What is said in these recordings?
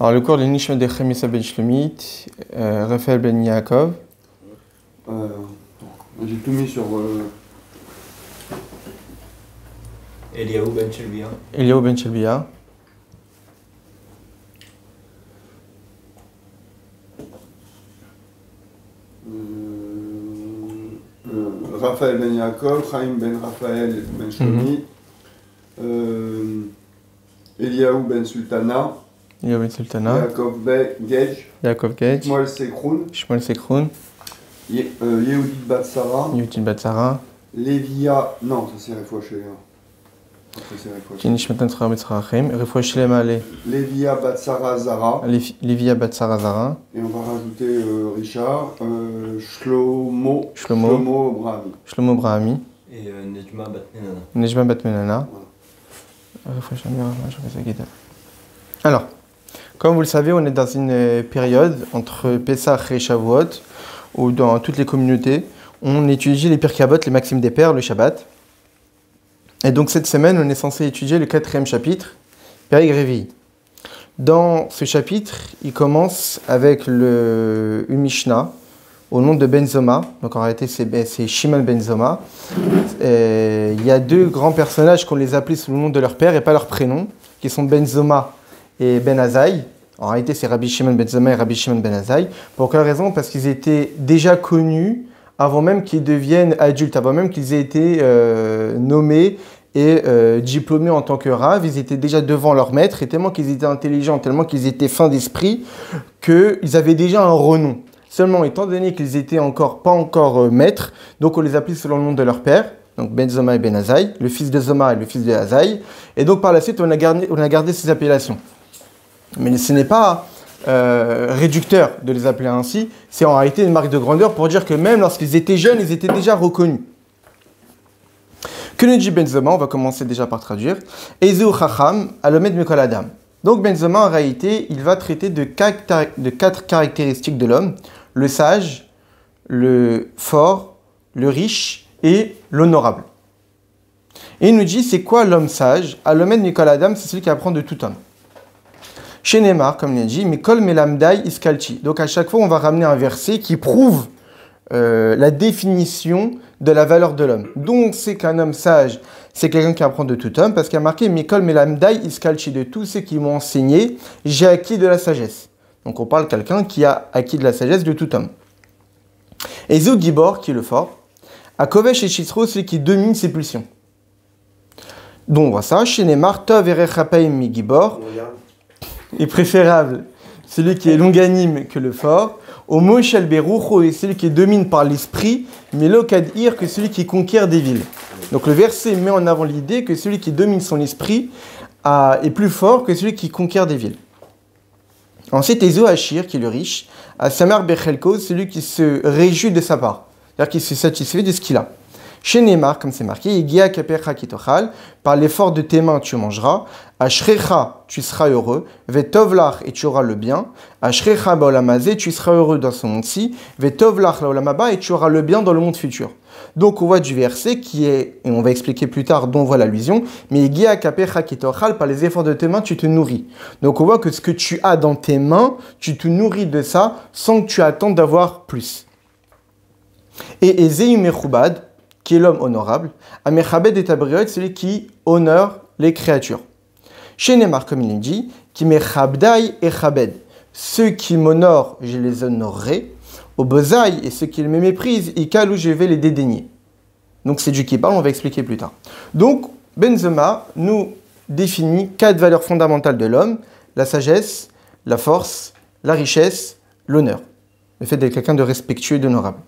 Alors, le cours de Nishma de Chemissa Ben Shlomit, Raphaël Ben Yaakov. J'ai tout mis sur. Eliaou Ben Shelbia. Eliaou Ben Shelbia. Raphaël Ben Yaakov, Chaim Ben Raphaël Ben Shlomit, Eliaou Ben Sultana. Eliaou Ben Sultana. Yaakov Ben Gej. Yaakov Gej. Shmuel Sekroun. Shmuel Sekroun. Yehudit Bat Sarah. Yehudit Bat Sarah. Lévia. Non, ça c'est Refoua Shelema. Nishmatan Tzara Betzrachim. Refoua Shelema le. Lévia Bat Sarah Zara. Lévia Bat Sarah Zara. Et on va rajouter Richard. Shlomo Brahami. Shlomo Brahami. Et Nejma Bat Menana. Nejma Bat Menana. Alors, comme vous le savez, on est dans une période entre Pesach et Shavuot, où dans toutes les communautés, on étudie les Pirkei Avot, les maximes des pères, le Shabbat. Et donc cette semaine, on est censé étudier le 4e chapitre, Perek Revi'i. Dans ce chapitre, il commence avec une Mishnah au nom de Ben Zoma. Donc en réalité, c'est Shimon Ben Zoma. Il y a deux grands personnages qu'on les appelait sous le nom de leur père et pas leur prénom, qui sont Ben Zoma et Ben Azaï. En réalité, c'est Rabbi Shimon Ben Zoma et Rabbi Shimon Ben Azaï. Pour quelle raison? Parce qu'ils étaient déjà connus avant même qu'ils deviennent adultes, avant même qu'ils aient été nommés et diplômés en tant que rav. Ils étaient déjà devant leur maître, et tellement qu'ils étaient intelligents, tellement qu'ils étaient fins d'esprit, qu'ils avaient déjà un renom. Seulement, étant donné qu'ils étaient pas encore maîtres, donc on les appelait selon le nom de leur père, donc Ben Zoma et Ben Azaï, le fils de Zoma et le fils de Azaï. Et donc par la suite, on a gardé ces appellations. Mais ce n'est pas réducteur de les appeler ainsi, c'est en réalité une marque de grandeur pour dire que même lorsqu'ils étaient jeunes, ils étaient déjà reconnus. Que nous dit Ben Zoma, on va commencer déjà par traduire. Ezeu Chacham, Alomed Mikol Adam. Donc Ben Zoma, en réalité, il va traiter de 4 caractéristiques de l'homme: le sage, le fort, le riche et l'honorable. Et il nous dit, c'est quoi l'homme sage? Alomed Mikol Adam, c'est celui qui apprend de tout homme. Chez Neymar, comme il a dit, Mikol Melamdai Iskalchi. Donc à chaque fois, on va ramener un verset qui prouve la définition de la valeur de l'homme. Donc c'est qu'un homme sage, c'est quelqu'un qui apprend de tout homme, parce qu'il y a marqué Mikol Melamdai Iskalchi, de tous ceux qui m'ont enseigné, j'ai acquis de la sagesse. Donc on parle de quelqu'un qui a acquis de la sagesse de tout homme. Et Zou Gibor, qui est le fort, Akovesh et Shitro, celui qui domine ses pulsions. Donc on voit ça, chez Neymar, Tov Erechapaim Mi Gibor, est préférable celui qui est longanime que le fort. Homo Shel Berucho est celui qui domine par l'esprit, mais Lokadir que celui qui conquiert des villes. Donc le verset met en avant l'idée que celui qui domine son esprit est plus fort que celui qui conquiert des villes. Ensuite, Ezo Hachir, qui est le riche, à Samar Bechelko, celui qui se réjouit de sa part, c'est-à-dire qui se satisfait de ce qu'il a. Chez Neymar, comme c'est marqué, Igia Kapercha Kitochal, par l'effort de tes mains tu mangeras, Ashrecha tu seras heureux, Vetovlach et tu auras le bien, Ashrecha Baolamazé tu seras heureux dans ce monde-ci, Vetovlach Laolamaba et tu auras le bien dans le monde futur. Donc on voit du verset qui est, et on va expliquer plus tard dont on voit l'allusion, mais Igia Kapercha Kitochal, par les efforts de tes mains tu te nourris. Donc on voit que ce que tu as dans tes mains, tu te nourris de ça sans que tu attendes d'avoir plus. Et Ezeu Mechubad, qui est l'homme honorable, Amechabed et Tabriot, celui qui honore les créatures. Chez Neymar, comme il dit, qui mechabdai et chabed, ceux qui m'honorent, je les honorerai, au bezaï, et ceux qui me méprisent, ikalou, je vais les dédaigner. Donc c'est Dieu qui parle, on va expliquer plus tard. Donc, Ben Zoma nous définit 4 valeurs fondamentales de l'homme: la sagesse, la force, la richesse, l'honneur. Le fait d'être quelqu'un de respectueux et d'honorable.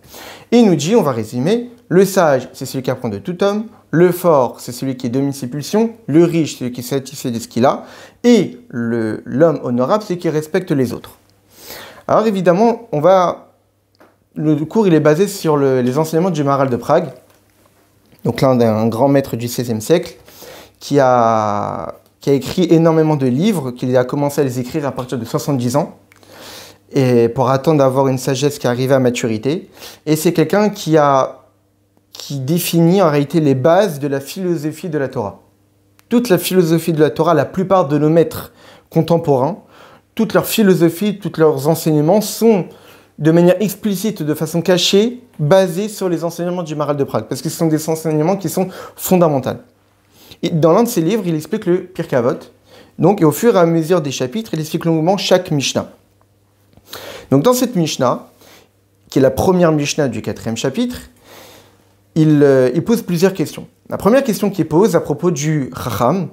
Et il nous dit, on va résumer, le sage, c'est celui qui apprend de tout homme, le fort, c'est celui qui domine ses pulsions, le riche, c'est celui qui est satisfait de ce qu'il a, et l'homme honorable, c'est celui qui respecte les autres. Alors évidemment, le cours il est basé sur les enseignements du Maharal de Prague, donc l'un d'un grand maître du XVIe siècle, qui a écrit énormément de livres, qu'il a commencé à les écrire à partir de 70 ans, et pour attendre d'avoir une sagesse qui arrive à maturité. Et c'est quelqu'un qui définit en réalité les bases de la philosophie de la Torah. Toute la philosophie de la Torah, la plupart de nos maîtres contemporains toute leur philosophie, tous leurs enseignements sont de manière explicite, de façon cachée, basés sur les enseignements du Maharal de Prague, parce que ce sont des enseignements qui sont fondamentaux. Et dans l'un de ses livres, il explique le Pirkei Avot. Donc, et au fur et à mesure des chapitres, il explique longuement chaque Mishnah. Donc, dans cette Mishnah, qui est la première Mishnah du 4e chapitre, il pose plusieurs questions. La première question qu'il pose à propos du Chacham,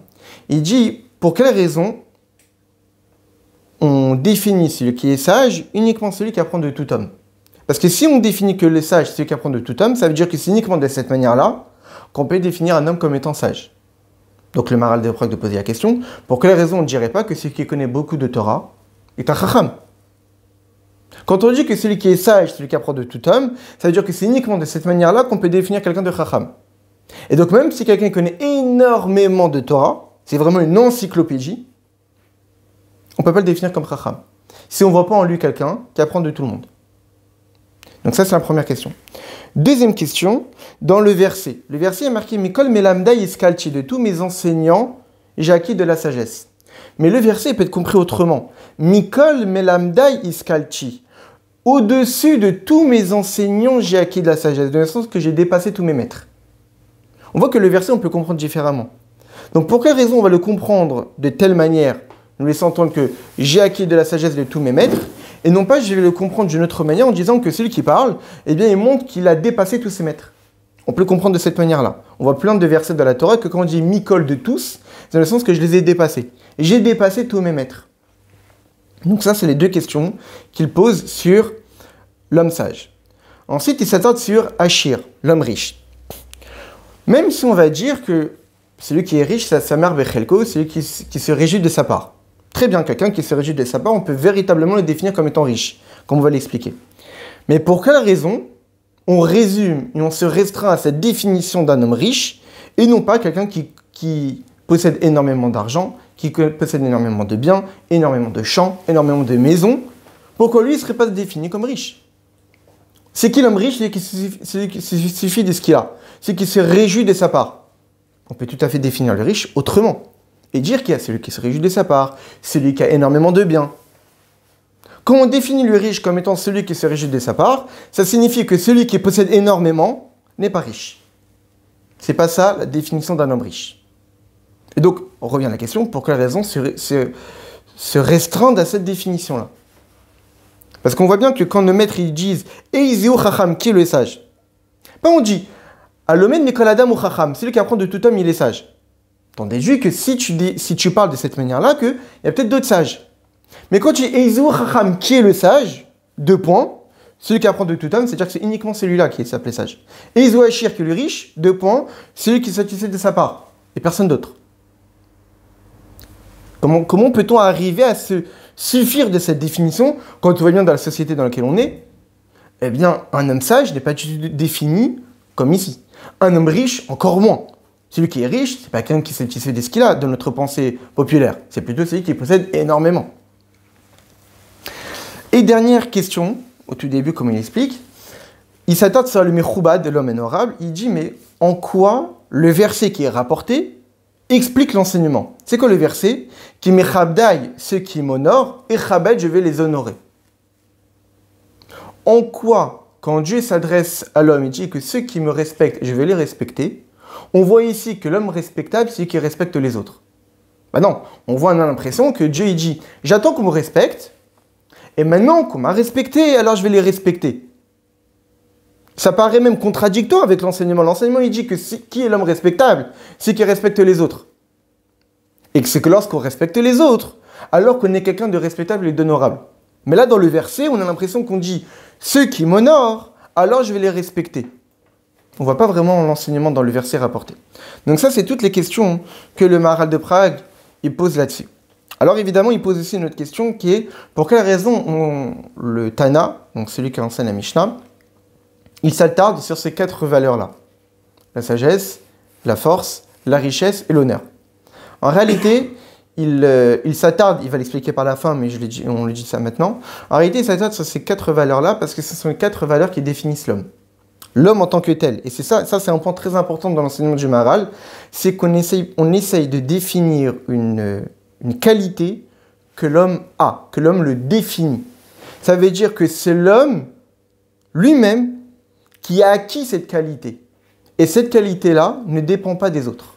il dit pour quelle raison on définit celui qui est sage uniquement celui qui apprend de tout homme. Parce que si on définit que le sage, c'est celui qui apprend de tout homme, ça veut dire que c'est uniquement de cette manière-là qu'on peut définir un homme comme étant sage. Donc le Maharal de Prague de poser la question, pour quelle raison on ne dirait pas que celui qui connaît beaucoup de Torah est un Chacham? Quand on dit que celui qui est sage, celui qui apprend de tout homme, ça veut dire que c'est uniquement de cette manière-là qu'on peut définir quelqu'un de Chacham. Et donc même si quelqu'un connaît énormément de Torah, c'est vraiment une encyclopédie, on ne peut pas le définir comme Chacham. Si on ne voit pas en lui quelqu'un qui apprend de tout le monde. Donc ça c'est la première question. Deuxième question, dans le verset. Le verset est marqué « Mikol melamda iskalchi » de tous mes enseignants, j'ai acquis de la sagesse. Mais le verset peut être compris autrement. « Mikol melamda iskalchi » au-dessus de tous mes enseignants, j'ai acquis de la sagesse. Dans le sens que j'ai dépassé tous mes maîtres. On voit que le verset, on peut comprendre différemment. Donc pour quelle raison on va le comprendre de telle manière, nous laissant entendre que j'ai acquis de la sagesse de tous mes maîtres, et non pas je vais le comprendre d'une autre manière en disant que celui qui parle, eh bien il montre qu'il a dépassé tous ses maîtres. On peut le comprendre de cette manière-là. On voit plein de versets de la Torah que quand on dit Mikol de tous, c'est dans le sens que je les ai dépassés. J'ai dépassé tous mes maîtres. Donc ça, c'est les deux questions qu'il pose sur l'homme sage. Ensuite, il s'attarde sur Achir, l'homme riche. Même si on va dire que celui qui est riche, c'est sa mère Bechelko, celui qui se réjouit de sa part. Très bien, quelqu'un qui se réjouit de sa part, on peut véritablement le définir comme étant riche, comme on va l'expliquer. Mais pour quelle raison on résume et on se restreint à cette définition d'un homme riche, et non pas quelqu'un qui possède énormément d'argent, qui possède énormément de biens, énormément de champs, énormément de maisons, pourquoi lui ne serait pas défini comme riche? C'est qui l'homme riche? Celui qui suffit de ce qu'il a, celui qui se réjouit de sa part. On peut tout à fait définir le riche autrement. Et dire qu'il y a celui qui se réjouit de sa part, celui qui a énormément de biens. Quand on définit le riche comme étant celui qui se réjouit de sa part, ça signifie que celui qui possède énormément n'est pas riche. C'est pas ça la définition d'un homme riche. Et donc, on revient à la question, pour quelle raison se restreindre à cette définition-là? Parce qu'on voit bien que quand nos maîtres ils disent « Eizeu chacham » qui est le sage? Pas on dit « Alomed mikol adam ou chacham » celui qui apprend de tout homme, il est sage. T'en déduis que si tu parles de cette manière-là, qu'il y a peut-être d'autres sages. Mais quand tu dis Eizeu chacham qui est le sage, deux points, celui qui apprend de tout homme, c'est-à-dire que c'est uniquement celui-là qui s'appelait sage. Eizeu achir qui est le riche, deux points, celui qui satisfait de sa part, et personne d'autre. Comment peut-on arriver à se suffire de cette définition quand on voit bien dans la société dans laquelle on est? Eh bien, un homme sage n'est pas du tout défini comme ici. Un homme riche, encore moins. Celui qui est riche, c'est pas quelqu'un qui satisfait de ce qu'il a, de notre pensée populaire. C'est plutôt celui qui possède énormément. Et dernière question, au tout début, comme il explique, il s'attarde sur le Mechoubad de l'homme honorable. Il dit, mais en quoi le verset qui est rapporté explique l'enseignement? C'est quoi le verset? Qui mechabdai, ceux qui m'honorent, et chabed, je vais les honorer. En quoi, quand Dieu s'adresse à l'homme, il dit que ceux qui me respectent, je vais les respecter, on voit ici que l'homme respectable, c'est celui qui respecte les autres. Ben non, on a l'impression que Dieu il dit, j'attends qu'on me respecte, et maintenant qu'on m'a respecté, alors je vais les respecter. Ça paraît même contradictoire avec l'enseignement. L'enseignement, il dit que qui est l'homme respectable? C'est qui respecte les autres. Et que c'est que lorsqu'on respecte les autres, alors qu'on est quelqu'un de respectable et d'honorable. Mais là, dans le verset, on a l'impression qu'on dit « ceux qui m'honorent, alors je vais les respecter ». On ne voit pas vraiment l'enseignement dans le verset rapporté. Donc ça, c'est toutes les questions que le Maharal de Prague il pose là-dessus. Alors évidemment, il pose aussi une autre question qui est « pour quelle raison le Tana, donc celui qui enseigne la Mishnah, il s'attarde sur ces 4 valeurs-là. La sagesse, la force, la richesse et l'honneur. En réalité, il s'attarde, il va l'expliquer par la fin, mais on le dit ça maintenant. En réalité, il s'attarde sur ces 4 valeurs-là parce que ce sont les 4 valeurs qui définissent l'homme. L'homme en tant que tel. Et c'est ça c'est un point très important dans l'enseignement du Maharal, c'est qu'on essaye de définir une qualité que l'homme a, que l'homme le définit. Ça veut dire que c'est l'homme lui-même qui a acquis cette qualité. Et cette qualité-là ne dépend pas des autres.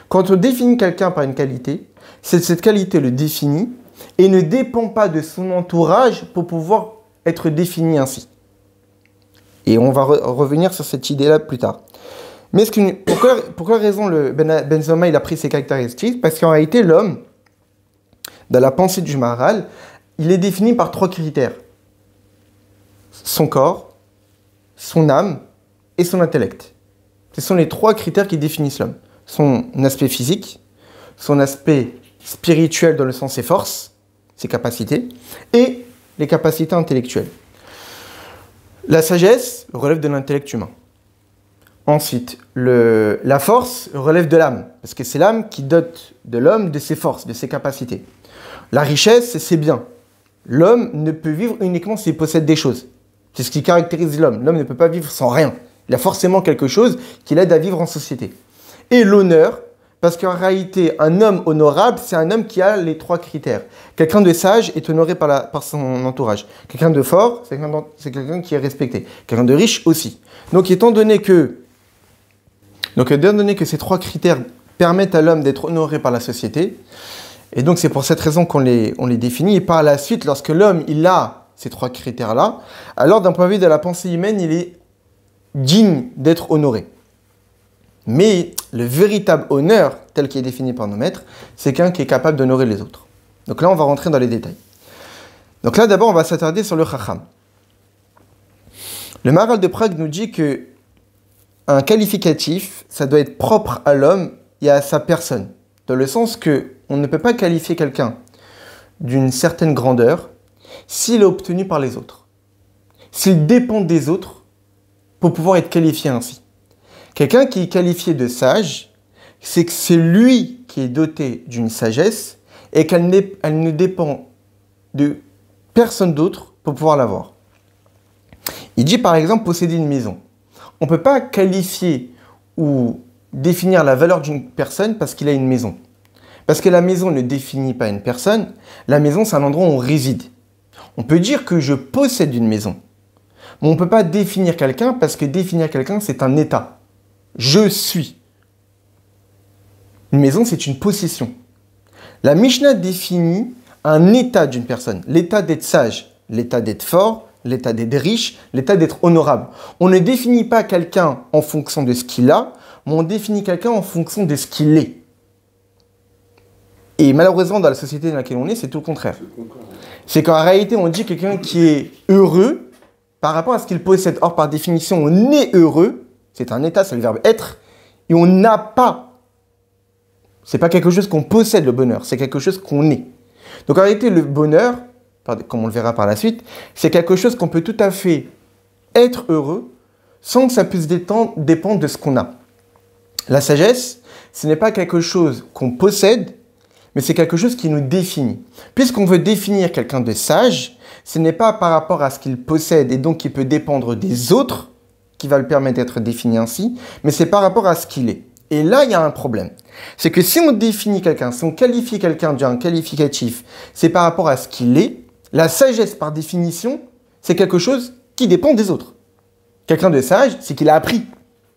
Quand on définit quelqu'un par une qualité, cette qualité le définit et ne dépend pas de son entourage pour pouvoir être défini ainsi. Et on va revenir sur cette idée-là plus tard. Mais pour quelle raison Benzoma il a pris ces caractéristiques? Parce qu'en réalité, l'homme, dans la pensée du Maharal, il est défini par 3 critères. Son corps, son âme et son intellect. Ce sont les 3 critères qui définissent l'homme. Son aspect physique, son aspect spirituel dans le sens ses forces, ses capacités, et les capacités intellectuelles. La sagesse relève de l'intellect humain. Ensuite, la force relève de l'âme, parce que c'est l'âme qui dote de l'homme de ses forces, de ses capacités. La richesse, c'est ses biens. L'homme ne peut vivre uniquement s'il possède des choses. C'est ce qui caractérise l'homme. L'homme ne peut pas vivre sans rien. Il a forcément quelque chose qui l'aide à vivre en société. Et l'honneur, parce qu'en réalité, un homme honorable, c'est un homme qui a les 3 critères. Quelqu'un de sage est honoré par son entourage. Quelqu'un de fort, c'est quelqu'un qui est respecté. Quelqu'un de riche aussi. Donc, étant donné que ces 3 critères permettent à l'homme d'être honoré par la société, et donc c'est pour cette raison qu'on les définit, et par la suite, lorsque l'homme il a ces 3 critères-là, alors d'un point de vue de la pensée humaine, il est digne d'être honoré. Mais le véritable honneur, tel qu'il est défini par nos maîtres, c'est quelqu'un qui est capable d'honorer les autres. Donc là, on va rentrer dans les détails. Donc là, d'abord, on va s'attarder sur le Chacham. Le Maharal de Prague nous dit que un qualificatif, ça doit être propre à l'homme et à sa personne. Dans le sens que on ne peut pas qualifier quelqu'un d'une certaine grandeur s'il est obtenu par les autres. S'il dépend des autres pour pouvoir être qualifié ainsi. Quelqu'un qui est qualifié de sage, c'est que c'est lui qui est doté d'une sagesse et qu'elle ne dépend de personne d'autre pour pouvoir l'avoir. Il dit par exemple posséder une maison. On ne peut pas qualifier ou définir la valeur d'une personne parce qu'il a une maison. Parce que la maison ne définit pas une personne. La maison, c'est un endroit où on réside. On peut dire que je possède une maison. Mais on ne peut pas définir quelqu'un parce que définir quelqu'un, c'est un état. Je suis. Une maison, c'est une possession. La Mishnah définit un état d'une personne. L'état d'être sage, l'état d'être fort, l'état d'être riche, l'état d'être honorable. On ne définit pas quelqu'un en fonction de ce qu'il a, mais on définit quelqu'un en fonction de ce qu'il est. Et malheureusement, dans la société dans laquelle on est, c'est tout le contraire. C'est qu'en réalité, on dit quelqu'un qui est heureux par rapport à ce qu'il possède. Or, par définition, on est heureux. C'est un état, c'est le verbe être. Et on n'a pas. C'est pas quelque chose qu'on possède, le bonheur. C'est quelque chose qu'on est. Donc, en réalité, le bonheur, comme on le verra par la suite, c'est quelque chose qu'on peut tout à fait être heureux sans que ça puisse dépendre de ce qu'on a. La sagesse, ce n'est pas quelque chose qu'on possède, mais c'est quelque chose qui nous définit. Puisqu'on veut définir quelqu'un de sage, ce n'est pas par rapport à ce qu'il possède et donc qui peut dépendre des autres qui va le permettre d'être défini ainsi, mais c'est par rapport à ce qu'il est. Et là, il y a un problème. C'est que si on définit quelqu'un, si on qualifie quelqu'un d'un qualificatif, c'est par rapport à ce qu'il est, la sagesse, par définition, c'est quelque chose qui dépend des autres. Quelqu'un de sage, c'est qu'il a appris.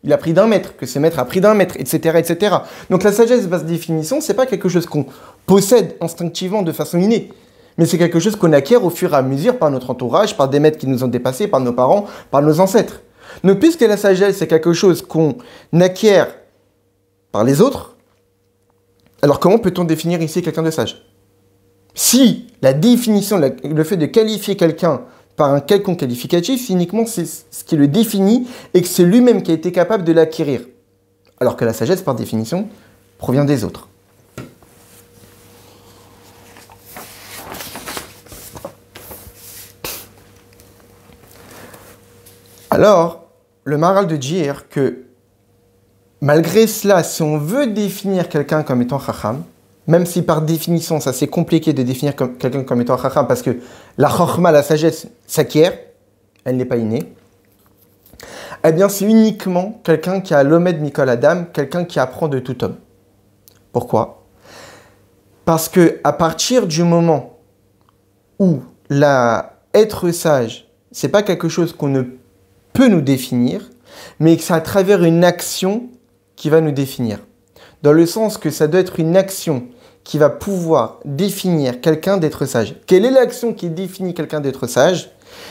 Il a pris d'un maître, que ce maître a pris d'un maître, etc., etc. Donc la sagesse, par définition, c'est pas quelque chose qu'on possède instinctivement de façon innée, mais c'est quelque chose qu'on acquiert au fur et à mesure par notre entourage, par des maîtres qui nous ont dépassés, par nos parents, par nos ancêtres. Donc puisque la sagesse, c'est quelque chose qu'on acquiert par les autres, alors comment peut-on définir ici quelqu'un de sage? Si la définition, le fait de qualifier quelqu'un par un quelconque qualificatif, uniquement c'est ce qui le définit et que c'est lui-même qui a été capable de l'acquérir. Alors que la sagesse, par définition, provient des autres. Alors, le Maharal de dire que malgré cela, si on veut définir quelqu'un comme étant Chacham, même si par définition, ça c'est compliqué de définir quelqu'un comme étant Chacham, parce que la Chokhma, la sagesse, s'acquiert, elle n'est pas innée, eh bien c'est uniquement quelqu'un qui a l'Omed Mikol Adam, quelqu'un qui apprend de tout homme. Pourquoi? Parce que à partir du moment où être sage, c'est pas quelque chose qu'on ne peut nous définir, mais que c'est à travers une action qui va nous définir. Dans le sens que ça doit être une action qui va pouvoir définir quelqu'un d'être sage. Quelle est l'action qui définit quelqu'un d'être sage?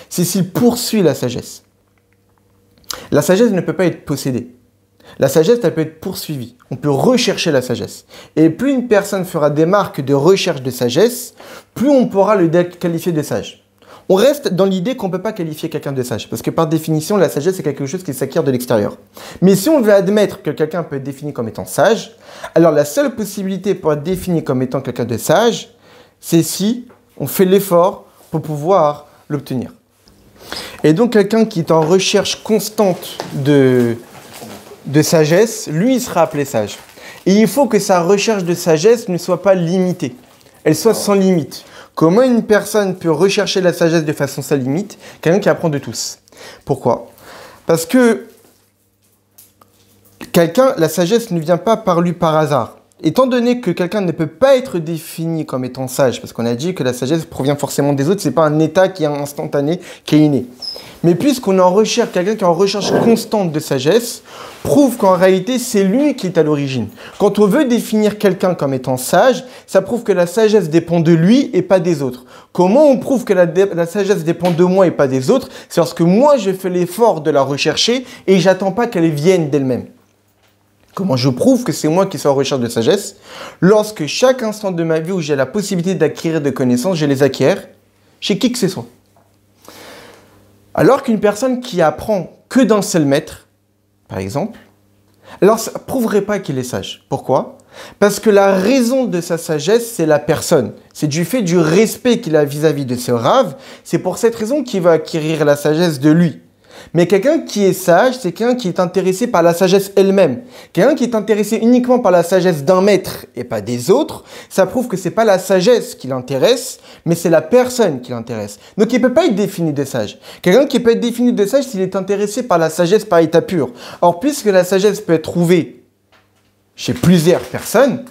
C'est s'il poursuit la sagesse. La sagesse ne peut pas être possédée. La sagesse, elle peut être poursuivie. On peut rechercher la sagesse. Et plus une personne fera des marques de recherche de sagesse, plus on pourra le qualifier de sage. On reste dans l'idée qu'on ne peut pas qualifier quelqu'un de sage. Parce que par définition, la sagesse, c'est quelque chose qui s'acquiert de l'extérieur. Mais si on veut admettre que quelqu'un peut être défini comme étant sage, alors la seule possibilité pour être défini comme étant quelqu'un de sage, c'est si on fait l'effort pour pouvoir l'obtenir. Et donc, quelqu'un qui est en recherche constante de sagesse, lui, il sera appelé sage. Et il faut que sa recherche de sagesse ne soit pas limitée. Elle soit sans limite. Comment une personne peut rechercher la sagesse de façon sans limite? Quelqu'un qui apprend de tous. Pourquoi? Parce que la sagesse ne vient pas par lui par hasard. Étant donné que quelqu'un ne peut pas être défini comme étant sage, parce qu'on a dit que la sagesse provient forcément des autres, c'est pas un état qui est instantané, qui est inné. Mais puisqu'on en recherche, quelqu'un qui est en recherche constante de sagesse, prouve qu'en réalité, c'est lui qui est à l'origine. Quand on veut définir quelqu'un comme étant sage, ça prouve que la sagesse dépend de lui et pas des autres. Comment on prouve que la sagesse dépend de moi et pas des autres? C'est lorsque moi, je fais l'effort de la rechercher et j'attends pas qu'elle vienne d'elle-même. Comment je prouve que c'est moi qui suis en recherche de sagesse? Lorsque chaque instant de ma vie où j'ai la possibilité d'acquérir des connaissances, je les acquiers chez qui que ce soit. Alors qu'une personne qui apprend que d'un seul maître, par exemple, alors ça ne prouverait pas qu'il est sage. Pourquoi? Parce que la raison de sa sagesse, c'est la personne. C'est du fait du respect qu'il a vis-à-vis de ce rave. C'est pour cette raison qu'il va acquérir la sagesse de lui. Mais quelqu'un qui est sage, c'est quelqu'un qui est intéressé par la sagesse elle-même. Quelqu'un qui est intéressé uniquement par la sagesse d'un maître et pas des autres, ça prouve que ce n'est pas la sagesse qui l'intéresse, mais c'est la personne qui l'intéresse. Donc il ne peut pas être défini de sage. Quelqu'un qui peut être défini de sage s'il est intéressé par la sagesse par état pur. Or, puisque la sagesse peut être trouvée chez plusieurs personnes,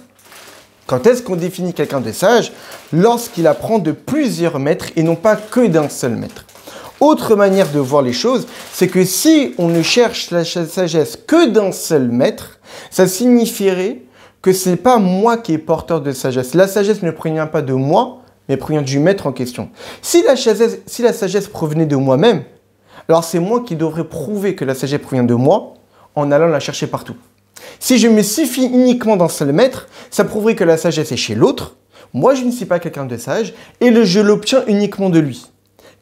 quand est-ce qu'on définit quelqu'un de sage? Lorsqu'il apprend de plusieurs maîtres et non pas que d'un seul maître. Autre manière de voir les choses, c'est que si on ne cherche la sagesse que d'un seul maître, ça signifierait que ce n'est pas moi qui est porteur de sagesse. La sagesse ne provient pas de moi, mais provient du maître en question. Si la sagesse provenait de moi-même, alors c'est moi qui devrais prouver que la sagesse provient de moi en allant la chercher partout. Si je me suffis uniquement d'un seul maître, ça prouverait que la sagesse est chez l'autre. Moi, je ne suis pas quelqu'un de sage et je l'obtiens uniquement de lui.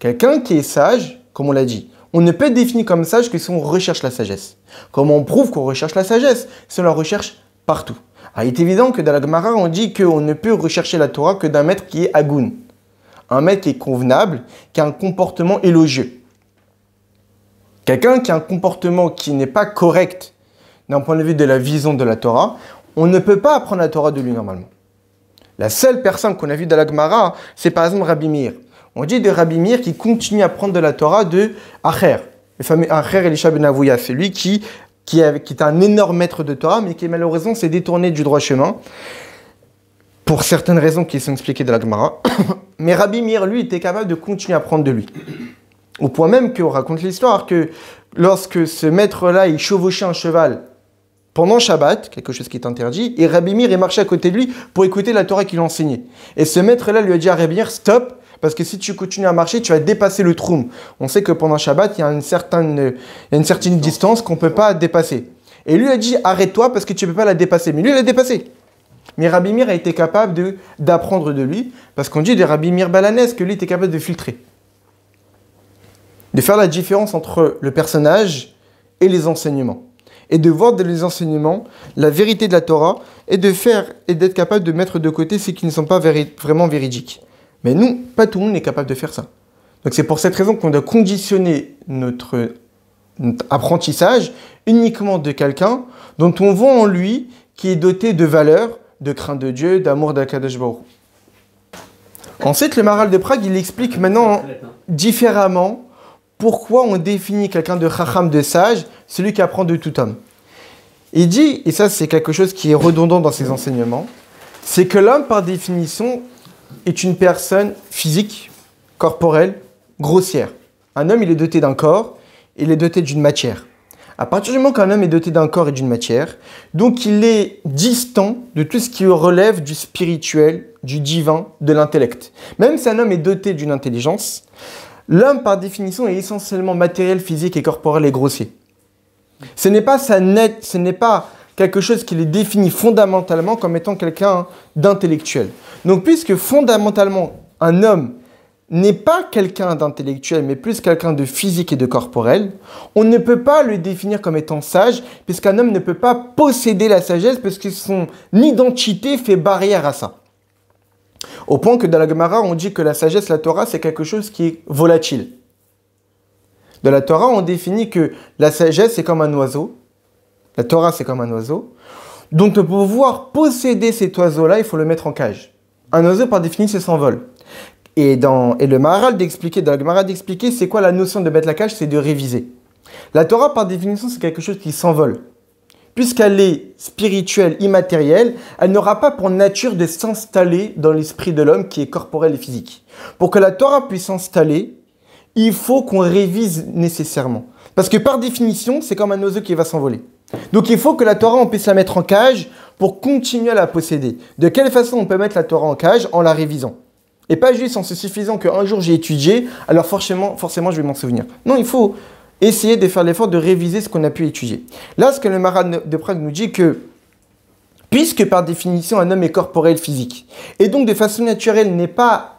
Quelqu'un qui est sage, comme on l'a dit, on ne peut être défini comme sage que si on recherche la sagesse. Comment on prouve qu'on recherche la sagesse? Si on la recherche partout. Alors, il est évident que dans la Gemara, on dit qu'on ne peut rechercher la Torah que d'un maître qui est agoun. Un maître qui est convenable, qui a un comportement élogieux. Quelqu'un qui a un comportement qui n'est pas correct d'un point de vue de la vision de la Torah, on ne peut pas apprendre la Torah de lui normalement. La seule personne qu'on a vue dans la Gemara, c'est par exemple Rabbi Meir. On dit de Rabbi Meir qui continue à prendre de la Torah de Acher, le fameux Acher Elisha ben Avouya. C'est lui qui est un énorme maître de Torah, mais qui malheureusement s'est détourné du droit chemin, pour certaines raisons qui sont expliquées dans la Gemara. Mais Rabbi Meir, lui, était capable de continuer à prendre de lui. Au point même qu'on raconte l'histoire que lorsque ce maître-là, il chevauchait un cheval pendant Shabbat, quelque chose qui est interdit, et Rabbi Meir est marché à côté de lui pour écouter la Torah qu'il enseignait. Et ce maître-là lui a dit à Rabbi Meir, stop, parce que si tu continues à marcher, tu vas dépasser le troum. On sait que pendant Shabbat, il y a une certaine distance qu'on ne peut pas dépasser. Et lui a dit, arrête-toi parce que tu ne peux pas la dépasser. Mais lui, il l'a dépassé. Mais Rabbi Meir a été capable d'apprendre de lui, parce qu'on dit de Rabbi Meir Balanès que lui était capable de filtrer. De faire la différence entre le personnage et les enseignements. Et de voir dans les enseignements la vérité de la Torah et d'être capable de mettre de côté ceux qui ne sont pas vraiment véridiques. Mais nous, pas tout le monde est capable de faire ça. Donc c'est pour cette raison qu'on doit conditionner notre apprentissage uniquement de quelqu'un dont on voit en lui qui est doté de valeurs, de crainte de Dieu, d'amour d'Akadosh Baruch Hu. Ensuite, le Maharal de Prague, il explique maintenant différemment pourquoi on définit quelqu'un de chacham, de sage, celui qui apprend de tout homme. Il dit, et ça c'est quelque chose qui est redondant dans ses enseignements, c'est que l'homme, par définition, est une personne physique, corporelle, grossière. Un homme, il est doté d'un corps, il est doté d'une matière. À partir du moment qu'un homme est doté d'un corps et d'une matière, donc il est distant de tout ce qui relève du spirituel, du divin, de l'intellect. Même si un homme est doté d'une intelligence, l'homme, par définition, est essentiellement matériel, physique et corporel et grossier. Ce n'est pas quelque chose qui les définit fondamentalement comme étant quelqu'un d'intellectuel. Donc, puisque fondamentalement, un homme n'est pas quelqu'un d'intellectuel, mais plus quelqu'un de physique et de corporel, on ne peut pas le définir comme étant sage, puisqu'un homme ne peut pas posséder la sagesse, parce que son identité fait barrière à ça. Au point que dans la Gemara, on dit que la sagesse, la Torah, c'est quelque chose qui est volatile. Dans la Torah, on définit que la sagesse, c'est comme un oiseau. La Torah, c'est comme un oiseau. Donc, pour pouvoir posséder cet oiseau-là, il faut le mettre en cage. Un oiseau, par définition, s'envole. Et le Maharal d'expliquer, dans la Gemara d'expliquer, c'est quoi la notion de mettre la cage? C'est de réviser. La Torah, par définition, c'est quelque chose qui s'envole. Puisqu'elle est spirituelle, immatérielle, elle n'aura pas pour nature de s'installer dans l'esprit de l'homme qui est corporel et physique. Pour que la Torah puisse s'installer, il faut qu'on révise nécessairement. Parce que par définition, c'est comme un oiseau qui va s'envoler. Donc il faut que la Torah, on puisse la mettre en cage pour continuer à la posséder. De quelle façon on peut mettre la Torah en cage? En la révisant. Et pas juste en se suffisant qu'un jour j'ai étudié, alors forcément je vais m'en souvenir. Non, il faut essayer de faire l'effort de réviser ce qu'on a pu étudier. Là, ce que le Maharal de Prague nous dit que, puisque par définition un homme est corporel physique, et donc de façon naturelle n'est pas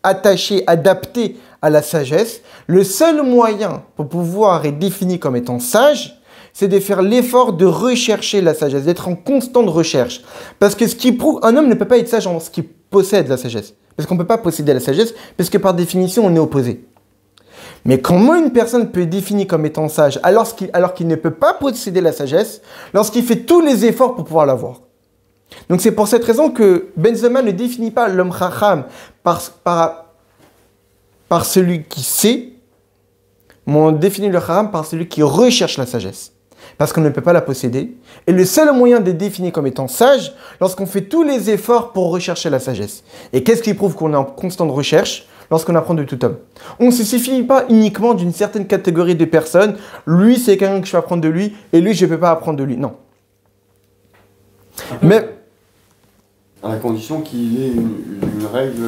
attaché, adapté à la sagesse, le seul moyen pour pouvoir être défini comme étant sage, c'est de faire l'effort de rechercher la sagesse, d'être en constante recherche. Parce que ce qui prouve, un homme ne peut pas être sage en ce qui possède la sagesse. Parce qu'on ne peut pas posséder la sagesse, parce que par définition, on est opposé. Mais comment une personne peut être définie comme étant sage alors qu'il ne peut pas posséder la sagesse, lorsqu'il fait tous les efforts pour pouvoir l'avoir? Donc c'est pour cette raison que Benzema ne définit pas l'homme chacham par celui qui sait, mais on définit le chacham par celui qui recherche la sagesse. Parce qu'on ne peut pas la posséder. Et le seul moyen de définir comme étant sage, lorsqu'on fait tous les efforts pour rechercher la sagesse. Et qu'est-ce qui prouve qu'on est en constante recherche? Lorsqu'on apprend de tout homme. On ne se suffit pas uniquement d'une certaine catégorie de personnes. Lui, c'est quelqu'un que je peux apprendre de lui, et lui, je ne peux pas apprendre de lui. Non. Mais à la condition qu'il ait une règle.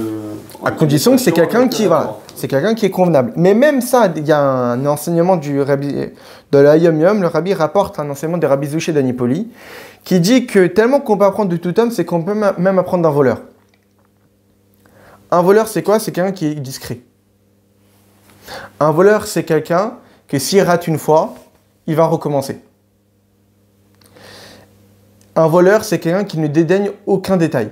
À condition que c'est quelqu'un qui, voilà, c'est quelqu'un qui est convenable. Mais même ça, il y a un enseignement du rabbi de la Yom Yom. Le rabbi rapporte un enseignement de Rabbi Zouché d'Anipoli qui dit que tellement qu'on peut apprendre de tout homme, c'est qu'on peut même apprendre d'un voleur. Un voleur, c'est quoi? C'est quelqu'un qui est discret. Un voleur, c'est quelqu'un que s'il rate une fois, il va recommencer. Un voleur, c'est quelqu'un qui ne dédaigne aucun détail.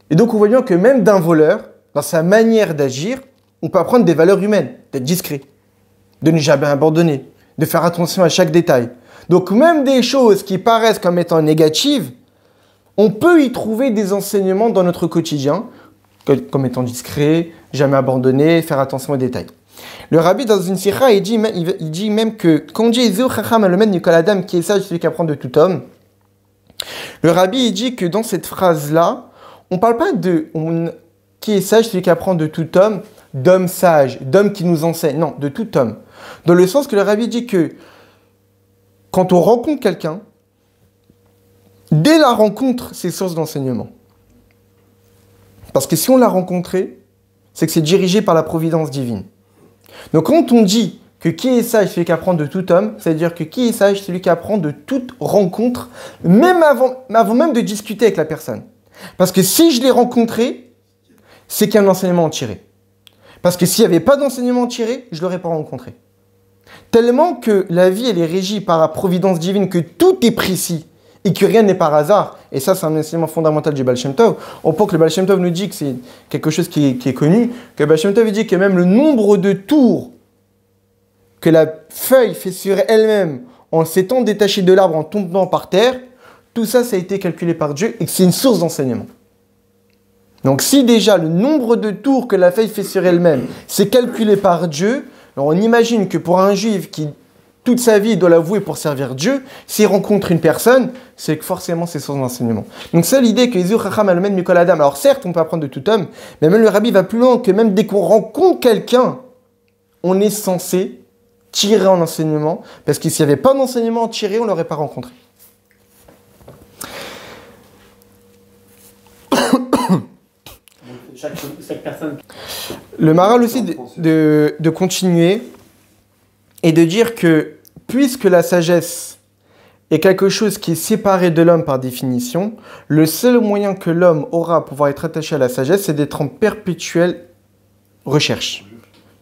Et donc, on voit bien que même d'un voleur, dans sa manière d'agir, on peut apprendre des valeurs humaines, d'être discret, de ne jamais abandonner, de faire attention à chaque détail. Donc, même des choses qui paraissent comme étant négatives, on peut y trouver des enseignements dans notre quotidien, comme étant discret, jamais abandonné, faire attention aux détails. Le rabbi, dans une sikha, il dit même que quand on dit Zeu Chacham Alomed Mikol Adam, qui est sage, celui qui apprend de tout homme, le rabbi il dit que dans cette phrase-là, on ne parle pas de qui est sage, celui qui apprend de tout homme, d'homme sage, d'homme qui nous enseigne, non, de tout homme. Dans le sens que le rabbi dit que quand on rencontre quelqu'un, dès la rencontre, c'est source d'enseignement. Parce que si on l'a rencontré, c'est que c'est dirigé par la providence divine. Donc quand on dit que qui est sage, celui qui apprend de tout homme, c'est-à-dire que qui est sage, celui qui apprend de toute rencontre, même avant même de discuter avec la personne. Parce que si je l'ai rencontré, c'est qu'il y a un enseignement à en tirer. Parce que s'il n'y avait pas d'enseignement à tirer, je ne l'aurais pas rencontré. Tellement que la vie, elle est régie par la providence divine, que tout est précis et que rien n'est par hasard. Et ça, c'est un enseignement fondamental du Baal Shem Tov. On peut que le Baal Shem Tov nous dit que c'est quelque chose qui est connu, que le Baal Shem Tov dit que même le nombre de tours que la feuille fait sur elle-même en s'étant détachée de l'arbre, en tombant par terre, tout ça, ça a été calculé par Dieu et que c'est une source d'enseignement. Donc si déjà le nombre de tours que la feuille fait sur elle-même, c'est calculé par Dieu, alors on imagine que pour un juif qui toute sa vie, il doit la vouer pour servir Dieu. S'il rencontre une personne, c'est que forcément c'est son enseignement. Donc c'est l'idée que Ezeu Chacham Alomed Mikol Adam. Alors certes, on peut apprendre de tout homme, mais même le rabbi va plus loin que même dès qu'on rencontre quelqu'un, on est censé tirer en enseignement, parce que s'il n'y avait pas d'enseignement tiré, on ne l'aurait pas rencontré. Chaque personne. Le Maharal aussi de continuer et de dire que puisque la sagesse est quelque chose qui est séparé de l'homme par définition, le seul moyen que l'homme aura pour pouvoir être attaché à la sagesse, c'est d'être en perpétuelle recherche.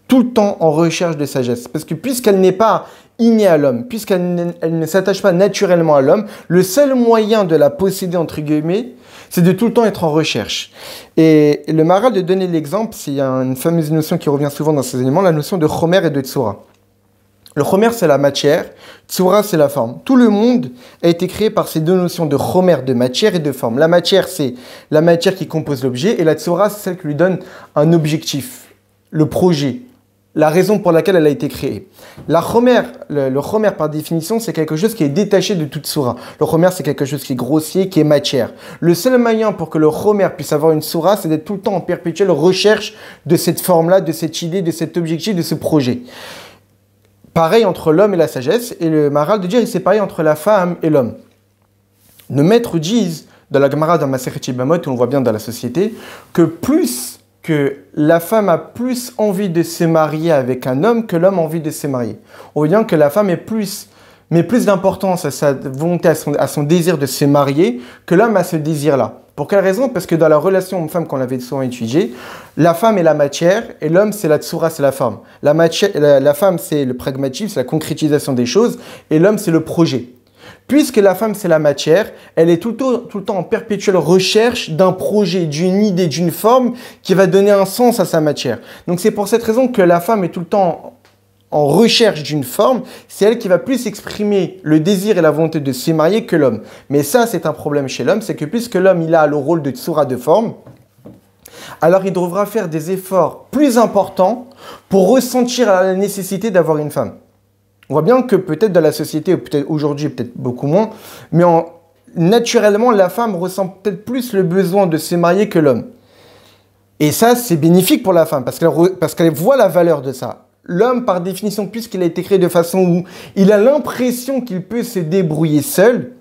Tout le temps en recherche de sagesse. Parce que puisqu'elle n'est pas innée à l'homme, puisqu'elle ne s'attache pas naturellement à l'homme, le seul moyen de la posséder, entre guillemets, c'est de tout le temps être en recherche. Et le Maharal de donner l'exemple, c'est une fameuse notion qui revient souvent dans ces éléments, la notion de chomer et de tsura. Le chomer, c'est la matière, tsura, c'est la forme. Tout le monde a été créé par ces deux notions de chomer, de matière et de forme. La matière, c'est la matière qui compose l'objet, et la tsura, c'est celle qui lui donne un objectif, le projet, la raison pour laquelle elle a été créée. Le chomer, par définition, c'est quelque chose qui est détaché de toute tsura. Le chomer, c'est quelque chose qui est grossier, qui est matière. Le seul moyen pour que le chomer puisse avoir une tsura, c'est d'être tout le temps en perpétuelle recherche de cette forme-là, de cette idée, de cet objectif, de ce projet. Pareil entre l'homme et la sagesse, et le Maharal de dire, c'est pareil entre la femme et l'homme. Nos maîtres disent, dans la Gemara, dans Masechet Yevamot, où on voit bien dans la société, que plus que la femme a plus envie de se marier avec un homme que l'homme a envie de se marier. On voit bien que la femme met plus d'importance à sa volonté, à son désir de se marier, que l'homme a ce désir-là. Pour quelle raison? Parce que dans la relation homme-femme qu'on avait souvent étudiée, la femme est la matière et l'homme c'est la tsura, c'est la forme. La femme c'est le pragmatisme, c'est la concrétisation des choses, et l'homme c'est le projet. Puisque la femme c'est la matière, elle est tout le temps en perpétuelle recherche d'un projet, d'une idée, d'une forme qui va donner un sens à sa matière. Donc c'est pour cette raison que la femme est tout le temps en recherche d'une forme, c'est elle qui va plus exprimer le désir et la volonté de se marier que l'homme. Mais ça, c'est un problème chez l'homme, c'est que puisque l'homme, il a le rôle de tsura, de forme, alors il devra faire des efforts plus importants pour ressentir la nécessité d'avoir une femme. On voit bien que peut-être dans la société, peut-être aujourd'hui, peut-être beaucoup moins, mais naturellement, la femme ressent peut-être plus le besoin de se marier que l'homme. Et ça, c'est bénéfique pour la femme, parce qu'elle voit la valeur de ça. L'homme, par définition, puisqu'il a été créé de façon où il a l'impression qu'il peut se débrouiller seul,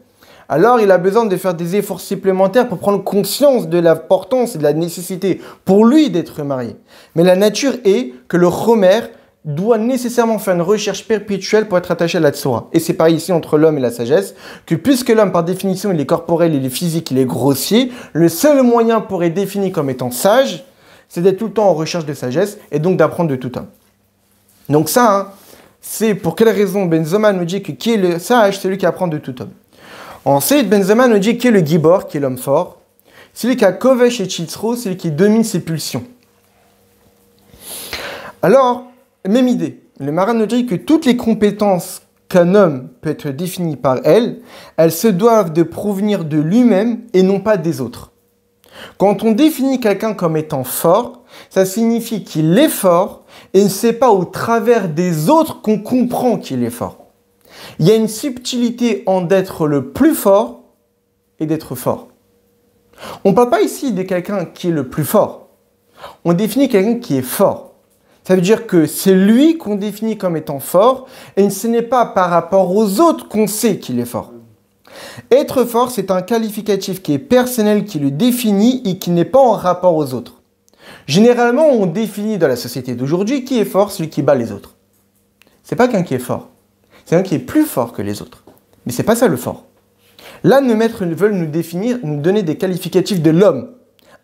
alors il a besoin de faire des efforts supplémentaires pour prendre conscience de l'importance et de la nécessité pour lui d'être marié. Mais la nature est que le chomer doit nécessairement faire une recherche perpétuelle pour être attaché à la tsura. Et c'est pareil ici entre l'homme et la sagesse, que puisque l'homme, par définition, il est corporel, il est physique, il est grossier, le seul moyen pour être défini comme étant sage, c'est d'être tout le temps en recherche de sagesse et donc d'apprendre de tout homme. Donc ça, c'est pour quelle raison Benzoma nous dit que qui est le sage, celui qui apprend de tout homme. Ensuite, Benzoma nous dit qui est le gibor, qui est l'homme fort, celui qui a kovesh et chitzro, celui qui domine ses pulsions. Alors, même idée. Le Maharal nous dit que toutes les compétences qu'un homme peut être défini par elles se doivent de provenir de lui-même et non pas des autres. Quand on définit quelqu'un comme étant fort, ça signifie qu'il est fort et ce n'est pas au travers des autres qu'on comprend qu'il est fort. Il y a une subtilité en d'être le plus fort et d'être fort. On ne parle pas ici de quelqu'un qui est le plus fort. On définit quelqu'un qui est fort. Ça veut dire que c'est lui qu'on définit comme étant fort et ce n'est pas par rapport aux autres qu'on sait qu'il est fort. Être fort, c'est un qualificatif qui est personnel, qui le définit et qui n'est pas en rapport aux autres. Généralement, on définit dans la société d'aujourd'hui qui est fort, celui qui bat les autres. C'est pas quelqu'un qui est fort, c'est quelqu'un qui est plus fort que les autres. Mais c'est pas ça le fort. Là, nos maîtres veulent nous définir, nous donner des qualificatifs de l'homme.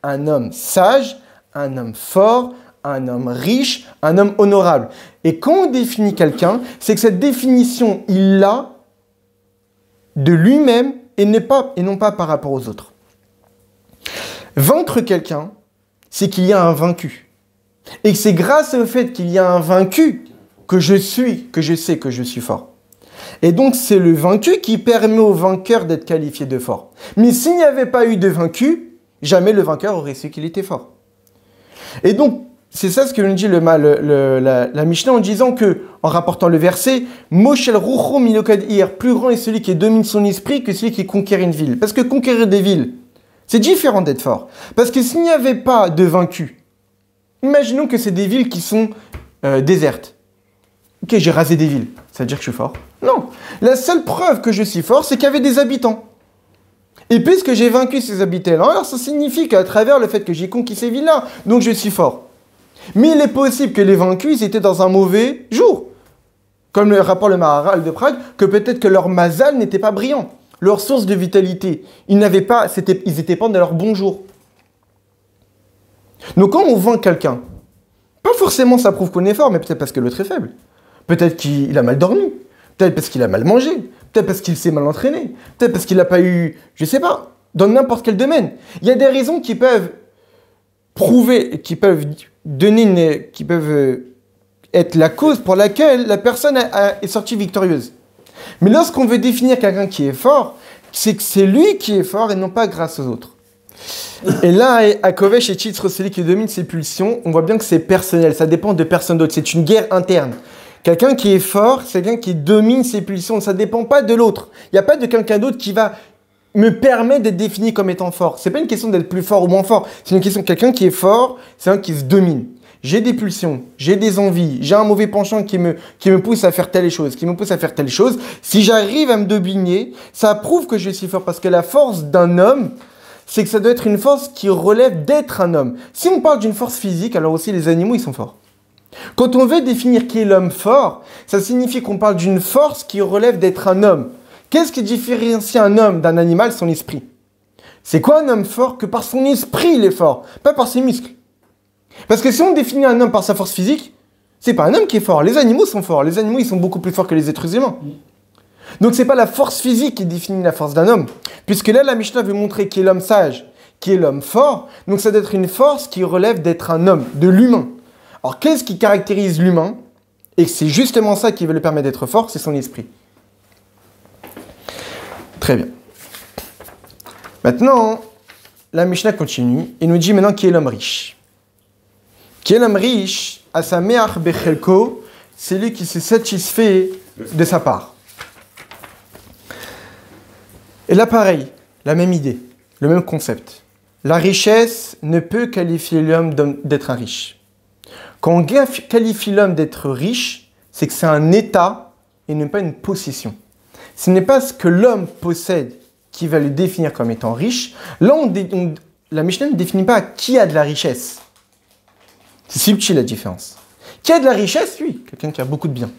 Un homme sage, un homme fort, un homme riche, un homme honorable. Et quand on définit quelqu'un, c'est que cette définition, il l'a de lui-même et non pas par rapport aux autres. Vaincre quelqu'un, c'est qu'il y a un vaincu. Et que c'est grâce au fait qu'il y a un vaincu que je sais que je suis fort. Et donc, c'est le vaincu qui permet au vainqueur d'être qualifié de fort. Mais s'il n'y avait pas eu de vaincu, jamais le vainqueur aurait su qu'il était fort. Et donc, c'est ça ce que nous dit la Mishnah en disant que, en rapportant le verset, Moshel Rucho Milokad Ir, plus grand est celui qui domine son esprit que celui qui conquiert une ville. Parce que conquérir des villes, c'est différent d'être fort. Parce que s'il n'y avait pas de vaincus, imaginons que c'est des villes qui sont désertes. Ok, j'ai rasé des villes, ça veut dire que je suis fort? Non. La seule preuve que je suis fort, c'est qu'il y avait des habitants. Et puisque j'ai vaincu ces habitants-là, alors ça signifie qu'à travers le fait que j'ai conquis ces villes-là, donc je suis fort. Mais il est possible que les vaincus, ils étaient dans un mauvais jour. Comme le rapport le Maharal de Prague, que peut-être que leur mazal n'était pas brillant. Leur source de vitalité, ils n'étaient pas dans leur bon jour. Donc quand on vainc quelqu'un, pas forcément ça prouve qu'on est fort, mais peut-être parce que l'autre est faible. Peut-être qu'il a mal dormi. Peut-être parce qu'il a mal mangé. Peut-être parce qu'il s'est mal entraîné. Peut-être parce qu'il n'a pas eu, je sais pas, dans n'importe quel domaine. Il y a des raisons qui peuvent prouver, qui peuvent être la cause pour laquelle la personne est sortie victorieuse. Mais lorsqu'on veut définir quelqu'un qui est fort, c'est que c'est lui qui est fort et non pas grâce aux autres. Et là, à Kovesh et Titre, celui qui domine ses pulsions, on voit bien que c'est personnel, ça dépend de personne d'autre, c'est une guerre interne. Quelqu'un qui est fort, c'est quelqu'un qui domine ses pulsions, ça ne dépend pas de l'autre. Il n'y a pas de quelqu'un d'autre qui va me permettre d'être défini comme étant fort. Ce n'est pas une question d'être plus fort ou moins fort, c'est une question de quelqu'un qui est fort, c'est un qui se domine. J'ai des pulsions, j'ai des envies, j'ai un mauvais penchant qui me pousse à faire telle chose, qui me pousse à faire telle chose. Si j'arrive à me dominer, ça prouve que je suis fort, parce que la force d'un homme, c'est que ça doit être une force qui relève d'être un homme. Si on parle d'une force physique, alors aussi les animaux, ils sont forts. Quand on veut définir qui est l'homme fort, ça signifie qu'on parle d'une force qui relève d'être un homme. Qu'est-ce qui différencie un homme d'un animal? Son esprit. C'est quoi un homme fort? Que par son esprit, il est fort, pas par ses muscles. Parce que si on définit un homme par sa force physique, c'est pas un homme qui est fort. Les animaux sont forts. Les animaux, ils sont beaucoup plus forts que les êtres humains. Donc c'est pas la force physique qui définit la force d'un homme. Puisque là, la Mishnah veut montrer qui est l'homme sage, qui est l'homme fort. Donc ça doit être une force qui relève d'être un homme, de l'humain. Alors qu'est-ce qui caractérise l'humain? Et c'est justement ça qui va lui permettre d'être fort, c'est son esprit. Très bien. Maintenant, la Mishnah continue et nous dit maintenant qui est l'homme riche. Qui est l'homme riche? Asameach bechelko, c'est lui qui se satisfait de sa part. Et là, pareil, la même idée, le même concept. La richesse ne peut qualifier l'homme d'être un riche. Quand on qualifie l'homme d'être riche, c'est que c'est un état et non pas une possession. Ce n'est pas ce que l'homme possède qui va le définir comme étant riche. Là, la Mishnah ne définit pas qui a de la richesse. C'est subtil la différence. Qui a de la richesse, lui, quelqu'un qui a beaucoup de biens.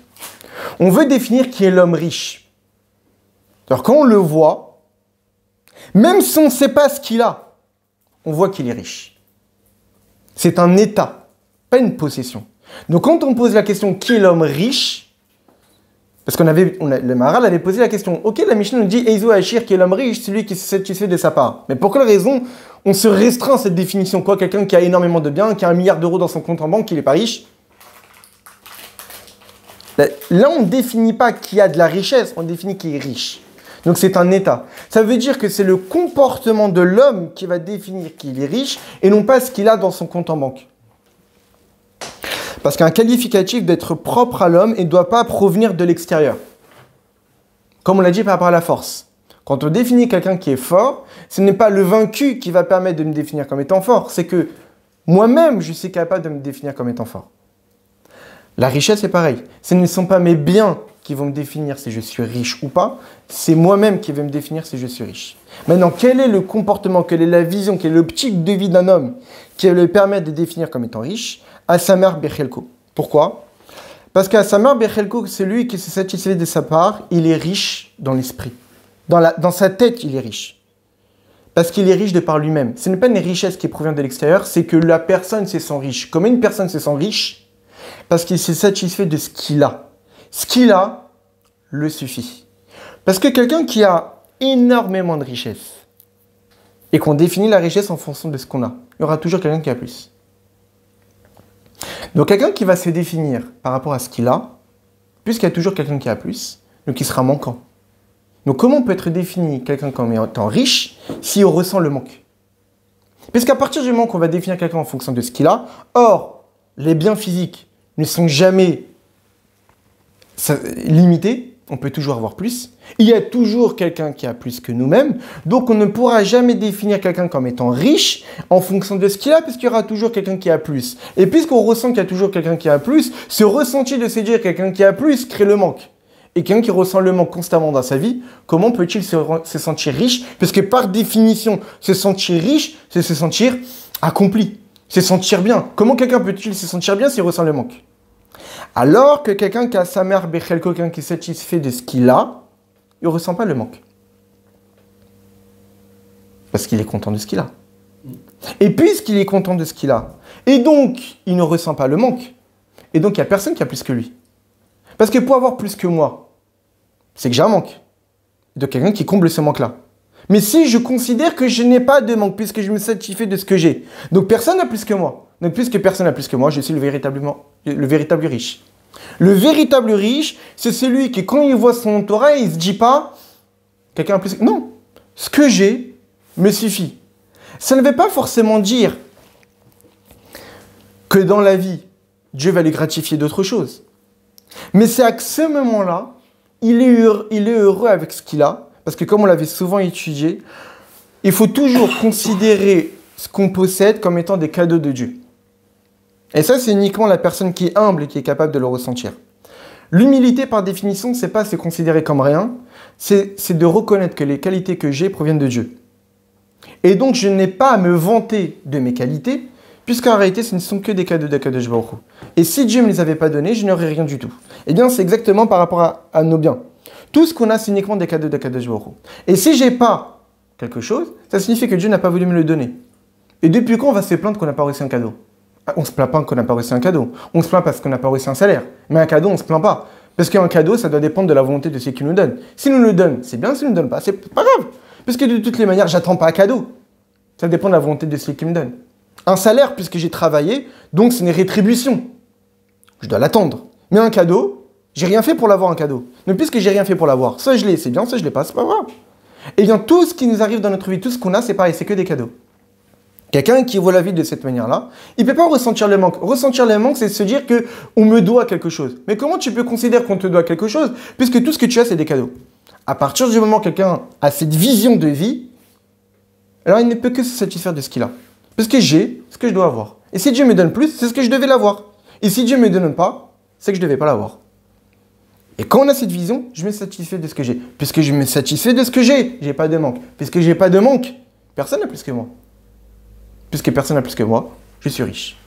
On veut définir qui est l'homme riche. Alors quand on le voit, même si on ne sait pas ce qu'il a, on voit qu'il est riche. C'est un état, pas une possession. Donc quand on pose la question qui est l'homme riche, parce le Maharal avait posé la question, ok, la Mishnah nous dit Eizo Hachir qui est l'homme riche, celui qui se satisfait de sa part. Mais pour quelle raison on se restreint à cette définition? Quoi, quelqu'un qui a énormément de biens, qui a 1 milliard d'euros dans son compte en banque, qui n'est pas riche? Là, on ne définit pas qui a de la richesse, on définit qui est riche. Donc c'est un état. Ça veut dire que c'est le comportement de l'homme qui va définir qu'il est riche et non pas ce qu'il a dans son compte en banque. Parce qu'un qualificatif doit être propre à l'homme et ne doit pas provenir de l'extérieur. Comme on l'a dit par rapport à la force. Quand on définit quelqu'un qui est fort, ce n'est pas le vaincu qui va permettre de me définir comme étant fort. C'est que moi-même, je suis capable de me définir comme étant fort. La richesse, c'est pareil. Ce ne sont pas mes biens qui vont me définir si je suis riche ou pas. C'est moi-même qui vais me définir si je suis riche. Maintenant, quel est le comportement, quelle est la vision, quelle est l'optique de vie d'un homme qui va lui permettre de définir comme étant riche? Asamer Bechelko. Pourquoi? Parce qu'Asamer Bechelko, c'est lui qui se satisfait de sa part, il est riche dans l'esprit. Dans sa tête, il est riche. Parce qu'il est riche de par lui-même. Ce n'est pas une richesse qui provient de l'extérieur, c'est que la personne se sent riche. Comment une personne se sent riche? Parce qu'il s'est satisfait de ce qu'il a. Ce qu'il a le suffit. Parce que quelqu'un qui a énormément de richesse, et qu'on définit la richesse en fonction de ce qu'on a, il y aura toujours quelqu'un qui a plus. Donc quelqu'un qui va se définir par rapport à ce qu'il a, puisqu'il y a toujours quelqu'un qui a plus, donc il sera manquant. Donc comment peut être défini quelqu'un comme étant riche s'il ressent le manque? Puisqu'à partir du moment qu'on va définir quelqu'un en fonction de ce qu'il a, or, les biens physiques ne sont jamais limités, on peut toujours avoir plus. Il y a toujours quelqu'un qui a plus que nous-mêmes. Donc, on ne pourra jamais définir quelqu'un comme étant riche en fonction de ce qu'il a, puisqu'il y aura toujours quelqu'un qui a plus. Et puisqu'on ressent qu'il y a toujours quelqu'un qui a plus, ce ressenti de se dire quelqu'un qui a plus crée le manque. Et quelqu'un qui ressent le manque constamment dans sa vie, comment peut-il se sentir riche? Puisque par définition, se sentir riche, c'est se sentir accompli, se sentir bien. Comment quelqu'un peut-il se sentir bien s'il ressent le manque? Alors que quelqu'un qui a sa mère, quelqu'un qui est satisfait de ce qu'il a, il ne ressent pas le manque. Parce qu'il est content de ce qu'il a. Et puisqu'il est content de ce qu'il a, et donc il ne ressent pas le manque, et donc il n'y a personne qui a plus que lui. Parce que pour avoir plus que moi, c'est que j'ai un manque. De quelqu'un qui comble ce manque-là. Mais si je considère que je n'ai pas de manque, puisque je me satisfais de ce que j'ai, donc personne n'a plus que moi. Donc puisque personne n'a plus que moi, je suis le véritable riche. Le véritable riche, c'est celui qui, quand il voit son entourage, il ne se dit pas « quelqu'un a plus que... » Non, ce que j'ai me suffit. Ça ne veut pas forcément dire que dans la vie, Dieu va lui gratifier d'autres choses. Mais c'est à ce moment-là, il est heureux avec ce qu'il a, parce que comme on l'avait souvent étudié, il faut toujours considérer ce qu'on possède comme étant des cadeaux de Dieu. Et ça, c'est uniquement la personne qui est humble et qui est capable de le ressentir. L'humilité, par définition, c'est pas se considérer comme rien, c'est de reconnaître que les qualités que j'ai proviennent de Dieu. Et donc, je n'ai pas à me vanter de mes qualités, puisqu'en réalité, ce ne sont que des cadeaux d'Akadosh Baruch Hu. Et si Dieu ne me les avait pas donnés, je n'aurais rien du tout. Eh bien, c'est exactement par rapport à nos biens. Tout ce qu'on a, c'est uniquement des cadeaux d'Akadosh Baruch Hu. Et si j'ai pas quelque chose, ça signifie que Dieu n'a pas voulu me le donner. Et depuis quand on va se plaindre qu'on n'a pas reçu un cadeau? On ne se plaint pas qu'on n'a pas reçu un cadeau. On se plaint parce qu'on n'a pas reçu un salaire. Mais un cadeau, on ne se plaint pas. Parce qu'un cadeau, ça doit dépendre de la volonté de celui qui nous donne. S'il nous le donne, c'est bien. S'il ne nous donne pas, c'est pas grave. Parce que de toutes les manières, j'attends pas un cadeau. Ça dépend de la volonté de celui qui me donne. Un salaire, puisque j'ai travaillé, donc c'est une rétribution. Je dois l'attendre. Mais un cadeau, j'ai rien fait pour l'avoir un cadeau. Donc puisque j'ai rien fait pour l'avoir, soit je l'ai, c'est bien, soit je l'ai pas, c'est pas grave. Et bien tout ce qui nous arrive dans notre vie, tout ce qu'on a, c'est pareil, c'est que des cadeaux. Quelqu'un qui voit la vie de cette manière-là, il ne peut pas ressentir le manque. Ressentir le manque, c'est se dire qu'on me doit quelque chose. Mais comment tu peux considérer qu'on te doit quelque chose, puisque tout ce que tu as, c'est des cadeaux? À partir du moment où quelqu'un a cette vision de vie, alors il ne peut que se satisfaire de ce qu'il a. Parce que j'ai ce que je dois avoir. Et si Dieu me donne plus, c'est ce que je devais l'avoir. Et si Dieu ne me donne pas, c'est que je ne devais pas l'avoir. Et quand on a cette vision, je me satisfais de ce que j'ai. Puisque je me satisfais de ce que j'ai, je n'ai pas de manque. Puisque je n'ai pas de manque, personne n'a plus que moi. Puisque personne n'a plus que moi, je suis riche.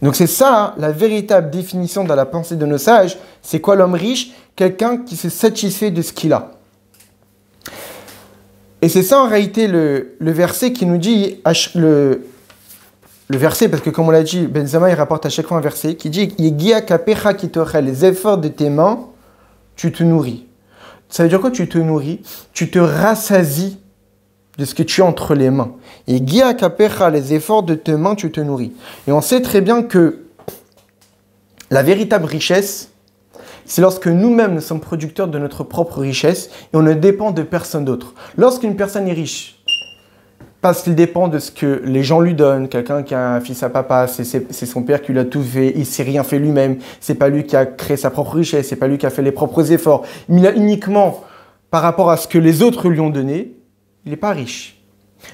Donc c'est ça, la véritable définition dans la pensée de nos sages. C'est quoi l'homme riche? Quelqu'un qui se satisfait de ce qu'il a. Et c'est ça en réalité le verset qui nous dit, le verset, parce que comme on l'a dit, Benzama il rapporte à chaque fois un verset qui dit « Yegia kapecha kitochel » les efforts de tes mains, tu te nourris. Ça veut dire quoi tu te nourris? Tu te rassasies de ce que tu as entre les mains. Et Yegia kapecha, les efforts de tes mains, tu te nourris. Et on sait très bien que la véritable richesse, c'est lorsque nous-mêmes nous sommes producteurs de notre propre richesse et on ne dépend de personne d'autre. Lorsqu'une personne est riche, parce qu'il dépend de ce que les gens lui donnent, quelqu'un qui a un fils à papa, c'est son père qui lui a tout fait, il ne s'est rien fait lui-même, c'est pas lui qui a créé sa propre richesse, c'est pas lui qui a fait les propres efforts, mais il a uniquement par rapport à ce que les autres lui ont donné, il n'est pas riche.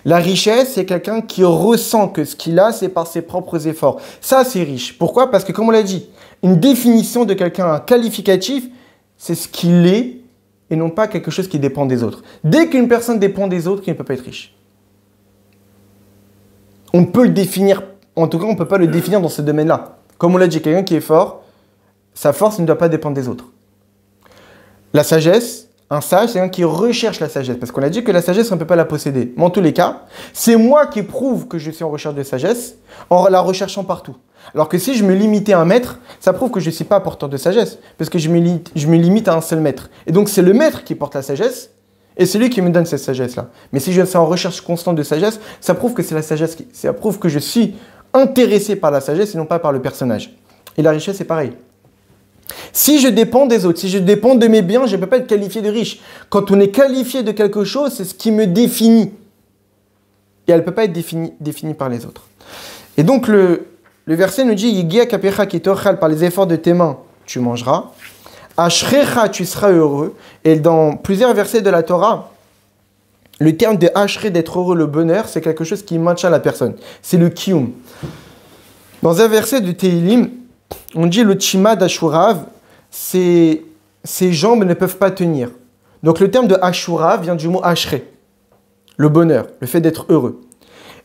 La richesse, c'est quelqu'un qui ressent que ce qu'il a, c'est par ses propres efforts. Ça, c'est riche. Pourquoi? Parce que, comme on l'a dit, une définition de quelqu'un, un qualificatif, c'est ce qu'il est et non pas quelque chose qui dépend des autres. Dès qu'une personne dépend des autres, il ne peut pas être riche. On peut le définir, en tout cas, on ne peut pas le définir dans ce domaine-là. Comme on l'a dit, quelqu'un qui est fort, sa force ne doit pas dépendre des autres. La sagesse, un sage, c'est quelqu'un qui recherche la sagesse. Parce qu'on a dit que la sagesse, on ne peut pas la posséder. Mais en tous les cas, c'est moi qui prouve que je suis en recherche de sagesse en la recherchant partout. Alors que si je me limitais à un maître, ça prouve que je ne suis pas porteur de sagesse. Parce que je me limite à un seul maître. Et donc, c'est le maître qui porte la sagesse et c'est lui qui me donne cette sagesse-là. Mais si je suis en recherche constante de sagesse, ça prouve que c'est la sagesse ça prouve que je suis intéressé par la sagesse et non pas par le personnage. Et la richesse, c'est pareil. Si je dépends des autres, si je dépends de mes biens, je ne peux pas être qualifié de riche. Quand on est qualifié de quelque chose, c'est ce qui me définit. Et elle ne peut pas être définie par les autres. Et donc, le le verset nous dit Yigia kapecha kitochal, par les efforts de tes mains, tu mangeras. Ashrecha, tu seras heureux. Et dans plusieurs versets de la Torah, le terme de ashre, d'être heureux, le bonheur, c'est quelque chose qui maintient la personne. C'est le kiyum. Dans un verset de Tehilim, on dit le tshima d'Ashurav, ses jambes ne peuvent pas tenir. Donc le terme de Ashurav vient du mot ashre, le bonheur, le fait d'être heureux.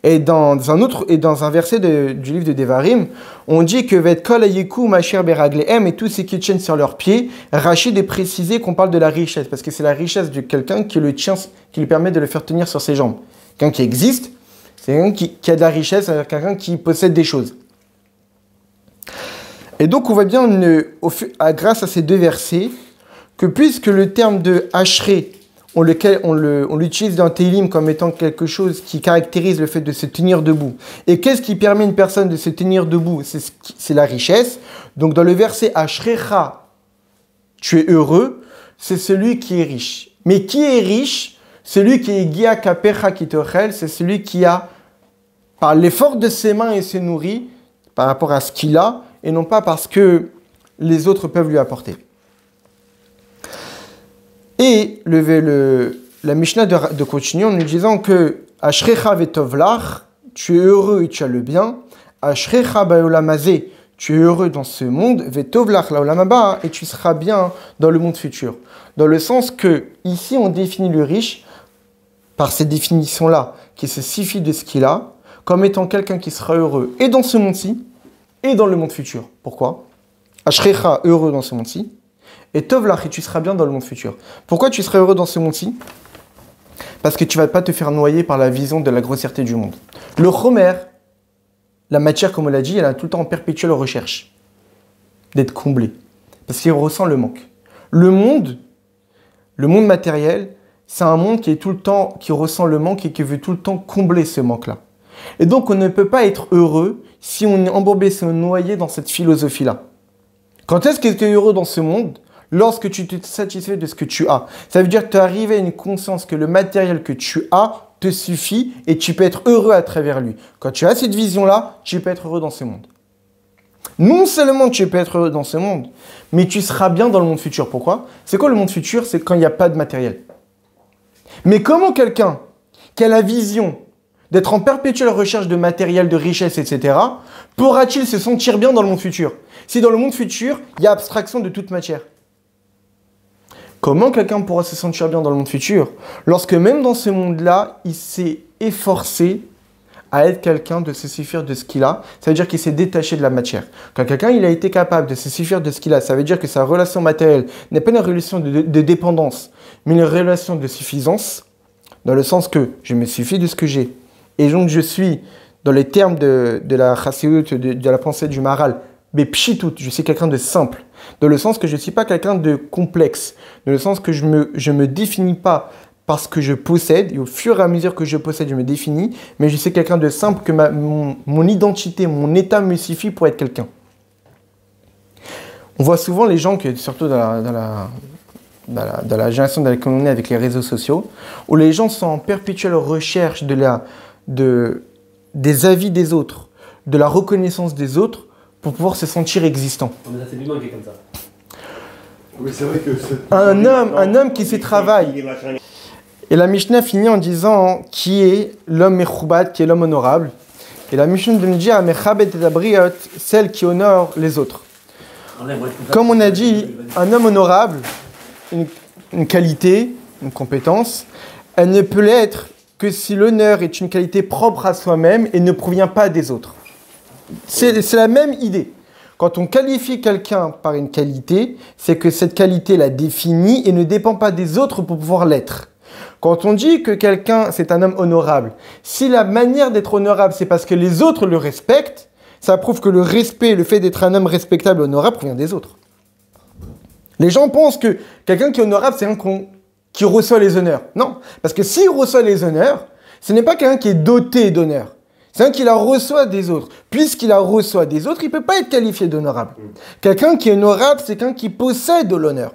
Et dans un verset du livre de Devarim, on dit que Vet kol hayiku masher beraglehem, et tous ceux qui tiennent sur leurs pieds. Rachid est précisé qu'on parle de la richesse, parce que c'est la richesse de quelqu'un qui le tient, qui lui permet de le faire tenir sur ses jambes. Quelqu'un qui existe, c'est quelqu'un qui a de la richesse, c'est quelqu'un qui possède des choses. Et donc on voit bien, grâce à ces deux versets, que puisque le terme de Ashre, on l'utilise dans Télim comme étant quelque chose qui caractérise le fait de se tenir debout. Et qu'est-ce qui permet à une personne de se tenir debout? C'est la richesse. Donc dans le verset Ashrecha, tu es heureux, c'est celui qui est riche. Mais qui est riche? Celui qui est Gia Kapecha Kitochel, c'est celui qui a, par l'effort de ses mains, et se nourrit par rapport à ce qu'il a, et non pas parce que les autres peuvent lui apporter. Et la Mishnah de continuer en nous disant que Ashrecha vetovlach, tu es heureux et tu as le bien. Ashrecha baolamazé, tu es heureux dans ce monde. Vetovlach laolamaba, et tu seras bien dans le monde futur. Dans le sens que, ici, on définit le riche par cette définition-là, qui se suffit de ce qu'il a, comme étant quelqu'un qui sera heureux et dans ce monde-ci, et dans le monde futur. Pourquoi? Ashrecha, heureux dans ce monde-ci. Et tovlach, et tu seras bien dans le monde futur. Pourquoi tu seras heureux dans ce monde-ci? Parce que tu ne vas pas te faire noyer par la vision de la grossièreté du monde. Le chomer, la matière, comme on l'a dit, elle est tout le temps en perpétuelle recherche d'être comblée. Parce qu'il ressent le manque. Le monde matériel, c'est un monde qui ressent le manque et qui veut tout le temps combler ce manque-là. Et donc, on ne peut pas être heureux si on est embourbé, si on est noyé dans cette philosophie-là. Quand est-ce que tu es heureux dans ce monde? Lorsque tu te satisfais de ce que tu as. Ça veut dire que tu es arrivé à une conscience que le matériel que tu as te suffit et tu peux être heureux à travers lui. Quand tu as cette vision-là, tu peux être heureux dans ce monde. Non seulement tu peux être heureux dans ce monde, mais tu seras bien dans le monde futur. Pourquoi? C'est quoi le monde futur? C'est quand il n'y a pas de matériel. Mais comment quelqu'un qui a la vision d'être en perpétuelle recherche de matériel, de richesse, etc., pourra-t-il se sentir bien dans le monde futur? Si dans le monde futur, il y a abstraction de toute matière. Comment quelqu'un pourra se sentir bien dans le monde futur lorsque même dans ce monde-là, il s'est efforcé à être quelqu'un de se suffire de ce qu'il a? Ça veut dire qu'il s'est détaché de la matière. Quand quelqu'un il a été capable de se suffire de ce qu'il a, ça veut dire que sa relation matérielle n'est pas une relation de dépendance, mais une relation de suffisance, dans le sens que je me suffis de ce que j'ai. Et donc je suis, dans les termes de la chassidut, de la pensée du Maharal, mais pchitout, je suis quelqu'un de simple, dans le sens que je ne suis pas quelqu'un de complexe, dans le sens que je me définis pas parce que je possède, et au fur et à mesure que je possède, je me définis, mais je suis quelqu'un de simple, que mon identité, mon état me suffit pour être quelqu'un. On voit souvent les gens, surtout dans la génération dans laquelle on est avec les réseaux sociaux, où les gens sont en perpétuelle recherche des avis des autres, de la reconnaissance des autres, pour pouvoir se sentir existant. Mais ça, c'est l'humain qui est comme ça. Oui, c'est vrai que un homme qui se travaille. Et la Mishnah finit en disant qui est l'homme mechoubad, qui est l'homme honorable. Et la Mishnah nous dit mechabet et abriot, celle qui honore les autres. Comme on a dit, un homme honorable, une qualité, une compétence, elle ne peut l'être que si l'honneur est une qualité propre à soi-même et ne provient pas des autres. C'est la même idée. Quand on qualifie quelqu'un par une qualité, c'est que cette qualité la définit et ne dépend pas des autres pour pouvoir l'être. Quand on dit que quelqu'un, c'est un homme honorable, si la manière d'être honorable, c'est parce que les autres le respectent, ça prouve que le respect, le fait d'être un homme respectable, honorable, provient des autres. Les gens pensent que quelqu'un qui est honorable, c'est un qui reçoit les honneurs. Non, parce que s'il reçoit les honneurs, ce n'est pas quelqu'un qui est doté d'honneur. C'est un qui la reçoit des autres. Puisqu'il la reçoit des autres, il ne peut pas être qualifié d'honorable. Quelqu'un qui est honorable, c'est quelqu'un qui possède l'honneur.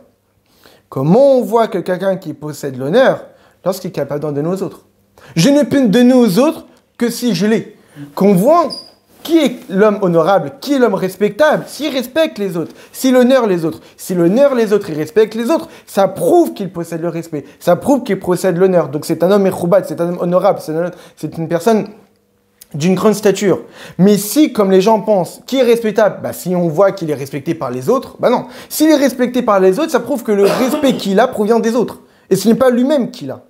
Comment on voit que quelqu'un qui possède l'honneur, lorsqu'il est capable d'en donner aux autres? Je ne peux donner aux autres que si je l'ai. Qu'on voit Qui est l'homme honorable? Qui est l'homme respectable? S'il respecte les autres, s'il honore les autres, s'il honore les autres, il respecte les autres, ça prouve qu'il possède le respect, ça prouve qu'il possède l'honneur. Donc c'est un homme mechoubad, c'est un homme honorable, c'est une personne d'une grande stature. Mais si, comme les gens pensent, qui est respectable? Bah, si on voit qu'il est respecté par les autres, bah non. S'il est respecté par les autres, ça prouve que le respect qu'il a provient des autres. Et ce n'est pas lui-même qu'il a.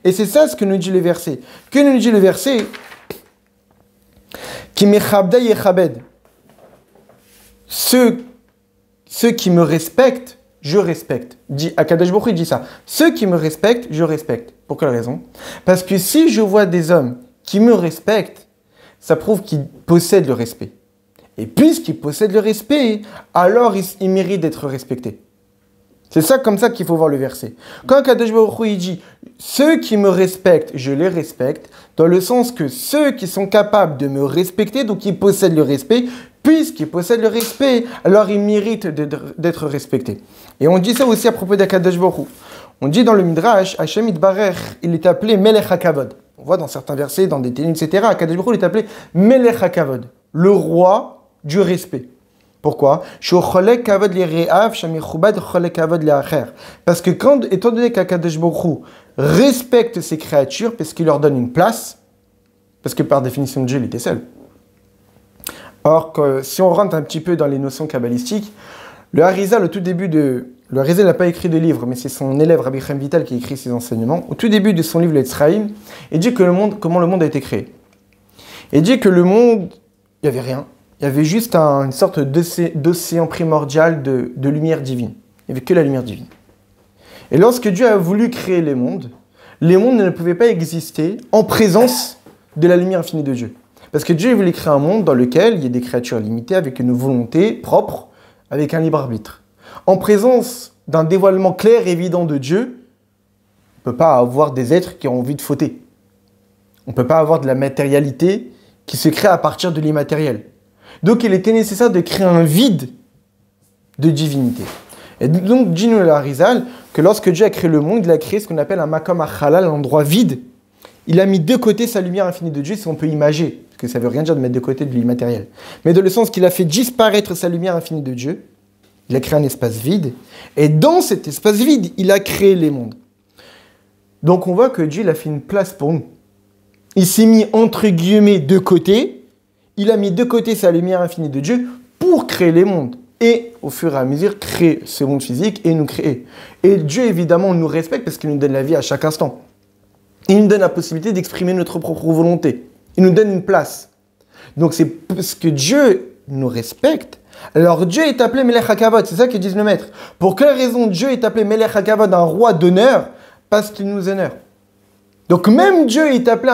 Et c'est ça ce que nous dit le verset. Que nous dit le verset? Qui mechabda yechabed. Ceux qui me respectent, je respecte. Akadosh Baruch Hu, il dit ça. Ceux qui me respectent, je respecte. Pour quelle raison? Parce que si je vois des hommes qui me respectent, ça prouve qu'ils possèdent le respect. Et puisqu'ils possèdent le respect, alors ils méritent d'être respectés. C'est ça comme ça qu'il faut voir le verset. Quand Kadosh Baruch Hu dit « Ceux qui me respectent, je les respecte », dans le sens que ceux qui sont capables de me respecter, donc ils possèdent le respect, puisqu'ils possèdent le respect, alors ils méritent d'être respectés. Et on dit ça aussi à propos d'Akadosh Baruch Hu. On dit dans le Midrash, Hashem Yitbarech, il est appelé Melech HaKavod. On voit dans certains versets, dans des ténus, etc., Akadosh Baruch Hu, il est appelé Melech HaKavod, le roi du respect. Pourquoi? Parce que quand, étant donné qu'Akadosh Baruch Hu respecte ses créatures, parce qu'il leur donne une place, parce que par définition Dieu, il était seul. Or, si on rentre un petit peu dans les notions kabbalistiques, le Harizal, au tout début de... Le Harizal n'a pas écrit de livre, mais c'est son élève Rabbi Chaim Vital qui écrit ses enseignements. Au tout début de son livre, l'Etzraïm, il dit que comment le monde a été créé. Il dit que le monde, il n'y avait rien. Il y avait juste une sorte d'océan primordial de lumière divine. Il n'y avait que la lumière divine. Et lorsque Dieu a voulu créer les mondes ne pouvaient pas exister en présence de la lumière infinie de Dieu. Parce que Dieu voulait créer un monde dans lequel il y a des créatures limitées avec une volonté propre, avec un libre arbitre. En présence d'un dévoilement clair et évident de Dieu, on ne peut pas avoir des êtres qui ont envie de fauter. On ne peut pas avoir de la matérialité qui se crée à partir de l'immatériel. Donc il était nécessaire de créer un vide de divinité. Et donc dit nous le Harizal que lorsque Dieu a créé le monde, il a créé ce qu'on appelle un makom achalal, un endroit vide. Il a mis de côté sa lumière infinie de Dieu, si on peut imager, parce que ça ne veut rien dire de mettre de côté de l'immatériel. Mais dans le sens qu'il a fait disparaître sa lumière infinie de Dieu, il a créé un espace vide, et dans cet espace vide, il a créé les mondes. Donc on voit que Dieu il a fait une place pour nous. Il s'est mis entre guillemets de côté, il a mis de côté sa lumière infinie de Dieu pour créer les mondes. Et au fur et à mesure, créer ce monde physique et nous créer. Et Dieu, évidemment, nous respecte parce qu'il nous donne la vie à chaque instant. Il nous donne la possibilité d'exprimer notre propre volonté. Il nous donne une place. Donc c'est parce que Dieu nous respecte. Alors Dieu est appelé Melech HaKavod, c'est ça que disent le maître. Pour quelle raison Dieu est appelé Melech HaKavod, un roi d'honneur? Parce qu'il nous honore. Donc même Dieu est appelé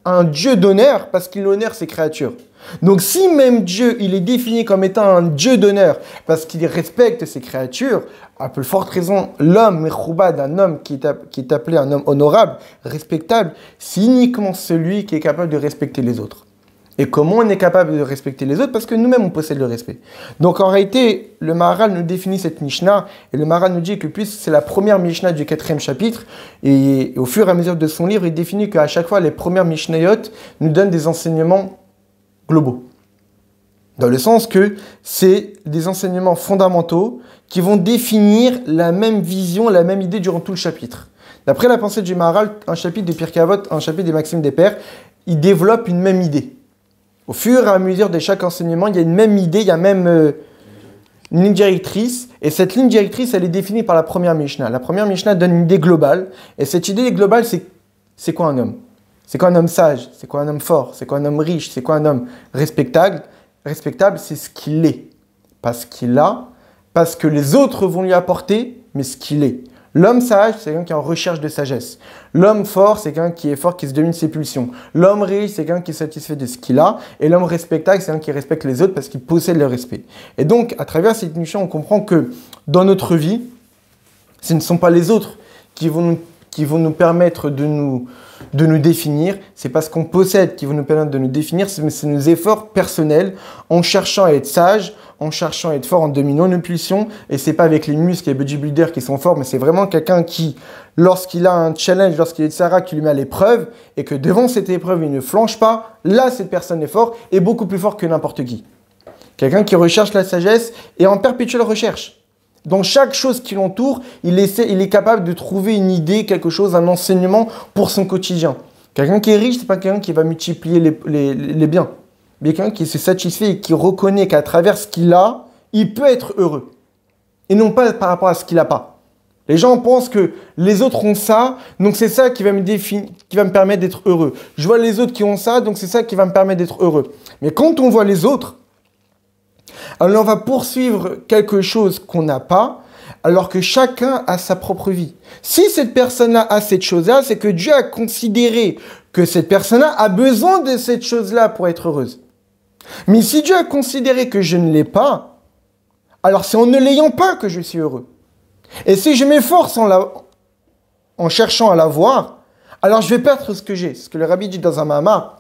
un Dieu d'honneur parce qu'il honore ses créatures. Donc si même Dieu, il est défini comme étant un Dieu d'honneur parce qu'il respecte ses créatures, à peu forte raison, l'homme, mechoubad, un homme qui est appelé un homme honorable, respectable, c'est uniquement celui qui est capable de respecter les autres. Et comment on est capable de respecter les autres? Parce que nous-mêmes, on possède le respect. Donc en réalité, le Maharal nous définit cette Mishnah, et le Maharal nous dit que puisque c'est la première Mishnah du 4e chapitre, et au fur et à mesure de son livre, il définit qu'à chaque fois, les premières Mishnayot nous donnent des enseignements globaux. Dans le sens que c'est des enseignements fondamentaux qui vont définir la même vision, la même idée durant tout le chapitre. D'après la pensée du Maharal, un chapitre de Pirkei Avot, un chapitre des Maximes des Pères, il développe une même idée. Au fur et à mesure de chaque enseignement, il y a une même idée, il y a même une ligne directrice. Et cette ligne directrice, elle est définie par la première Mishnah. La première Mishnah donne une idée globale. Et cette idée globale, c'est quoi un homme? C'est quoi un homme sage? C'est quoi un homme fort? C'est quoi un homme riche? C'est quoi un homme respectable? Respectable, c'est ce qu'il est. Pas ce qu'il a, pas ce que les autres vont lui apporter, mais ce qu'il est. L'homme sage, c'est quelqu'un qui est en recherche de sagesse. L'homme fort, c'est quelqu'un qui est fort, qui se domine ses pulsions. L'homme riche, c'est quelqu'un qui est satisfait de ce qu'il a. Et l'homme respectable, c'est quelqu'un qui respecte les autres parce qu'il possède le respect. Et donc, à travers cette mission, on comprend que dans notre vie, ce ne sont pas les autres qui vont nous qui vont nous permettre de nous définir, c'est pas ce qu'on possède qui vont nous permettre de nous définir, c'est nos efforts personnels en cherchant à être sage, en cherchant à être fort, en dominant nos pulsions. Et c'est pas avec les muscles et les bodybuilders qui sont forts, mais c'est vraiment quelqu'un qui, lorsqu'il a un challenge, lorsqu'il est de Sarah, qui lui met à l'épreuve, et que devant cette épreuve, il ne flanche pas, là, cette personne est forte et beaucoup plus fort que n'importe qui. Quelqu'un qui recherche la sagesse et en perpétuelle recherche. Dans chaque chose qui l'entoure, il est capable de trouver une idée, quelque chose, un enseignement pour son quotidien. Quelqu'un qui est riche, c'est pas quelqu'un qui va multiplier les biens. Mais quelqu'un qui se satisfait et qui reconnaît qu'à travers ce qu'il a, il peut être heureux. Et non pas par rapport à ce qu'il n'a pas. Les gens pensent que les autres ont ça, donc c'est ça qui va me permettre d'être heureux. Je vois les autres qui ont ça, donc c'est ça qui va me permettre d'être heureux. Mais quand on voit les autres, alors on va poursuivre quelque chose qu'on n'a pas, alors que chacun a sa propre vie. Si cette personne-là a cette chose-là, c'est que Dieu a considéré que cette personne-là a besoin de cette chose-là pour être heureuse. Mais si Dieu a considéré que je ne l'ai pas, alors c'est en ne l'ayant pas que je suis heureux. Et si je m'efforce en cherchant à l'avoir, alors je vais perdre ce que j'ai. Ce que le rabbi dit dans un Mahama,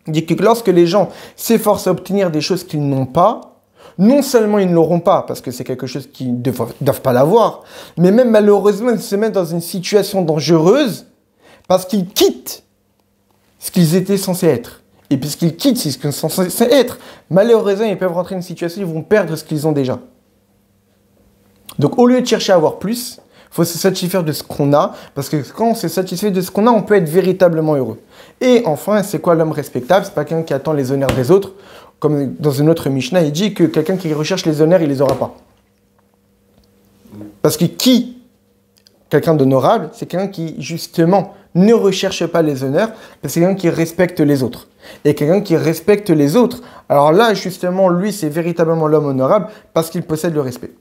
il dit que lorsque les gens s'efforcent à obtenir des choses qu'ils n'ont pas, non seulement ils ne l'auront pas, parce que c'est quelque chose qu'ils ne doivent pas l'avoir, mais même malheureusement, ils se mettent dans une situation dangereuse parce qu'ils quittent ce qu'ils étaient censés être. Et puisqu'ils quittent ce qu'ils sont censés être, malheureusement, ils peuvent rentrer dans une situation où ils vont perdre ce qu'ils ont déjà. Donc, au lieu de chercher à avoir plus, il faut se satisfaire de ce qu'on a, parce que quand on se satisfait de ce qu'on a, on peut être véritablement heureux. Et enfin, c'est quoi l'homme respectable? C'est pas quelqu'un qui attend les honneurs des autres. Comme dans une autre Mishnah, il dit que quelqu'un qui recherche les honneurs, il les aura pas. Parce que quelqu'un d'honorable, c'est quelqu'un qui, justement, ne recherche pas les honneurs, mais c'est quelqu'un qui respecte les autres. Et quelqu'un qui respecte les autres, alors là, justement, lui, c'est véritablement l'homme honorable, parce qu'il possède le respect.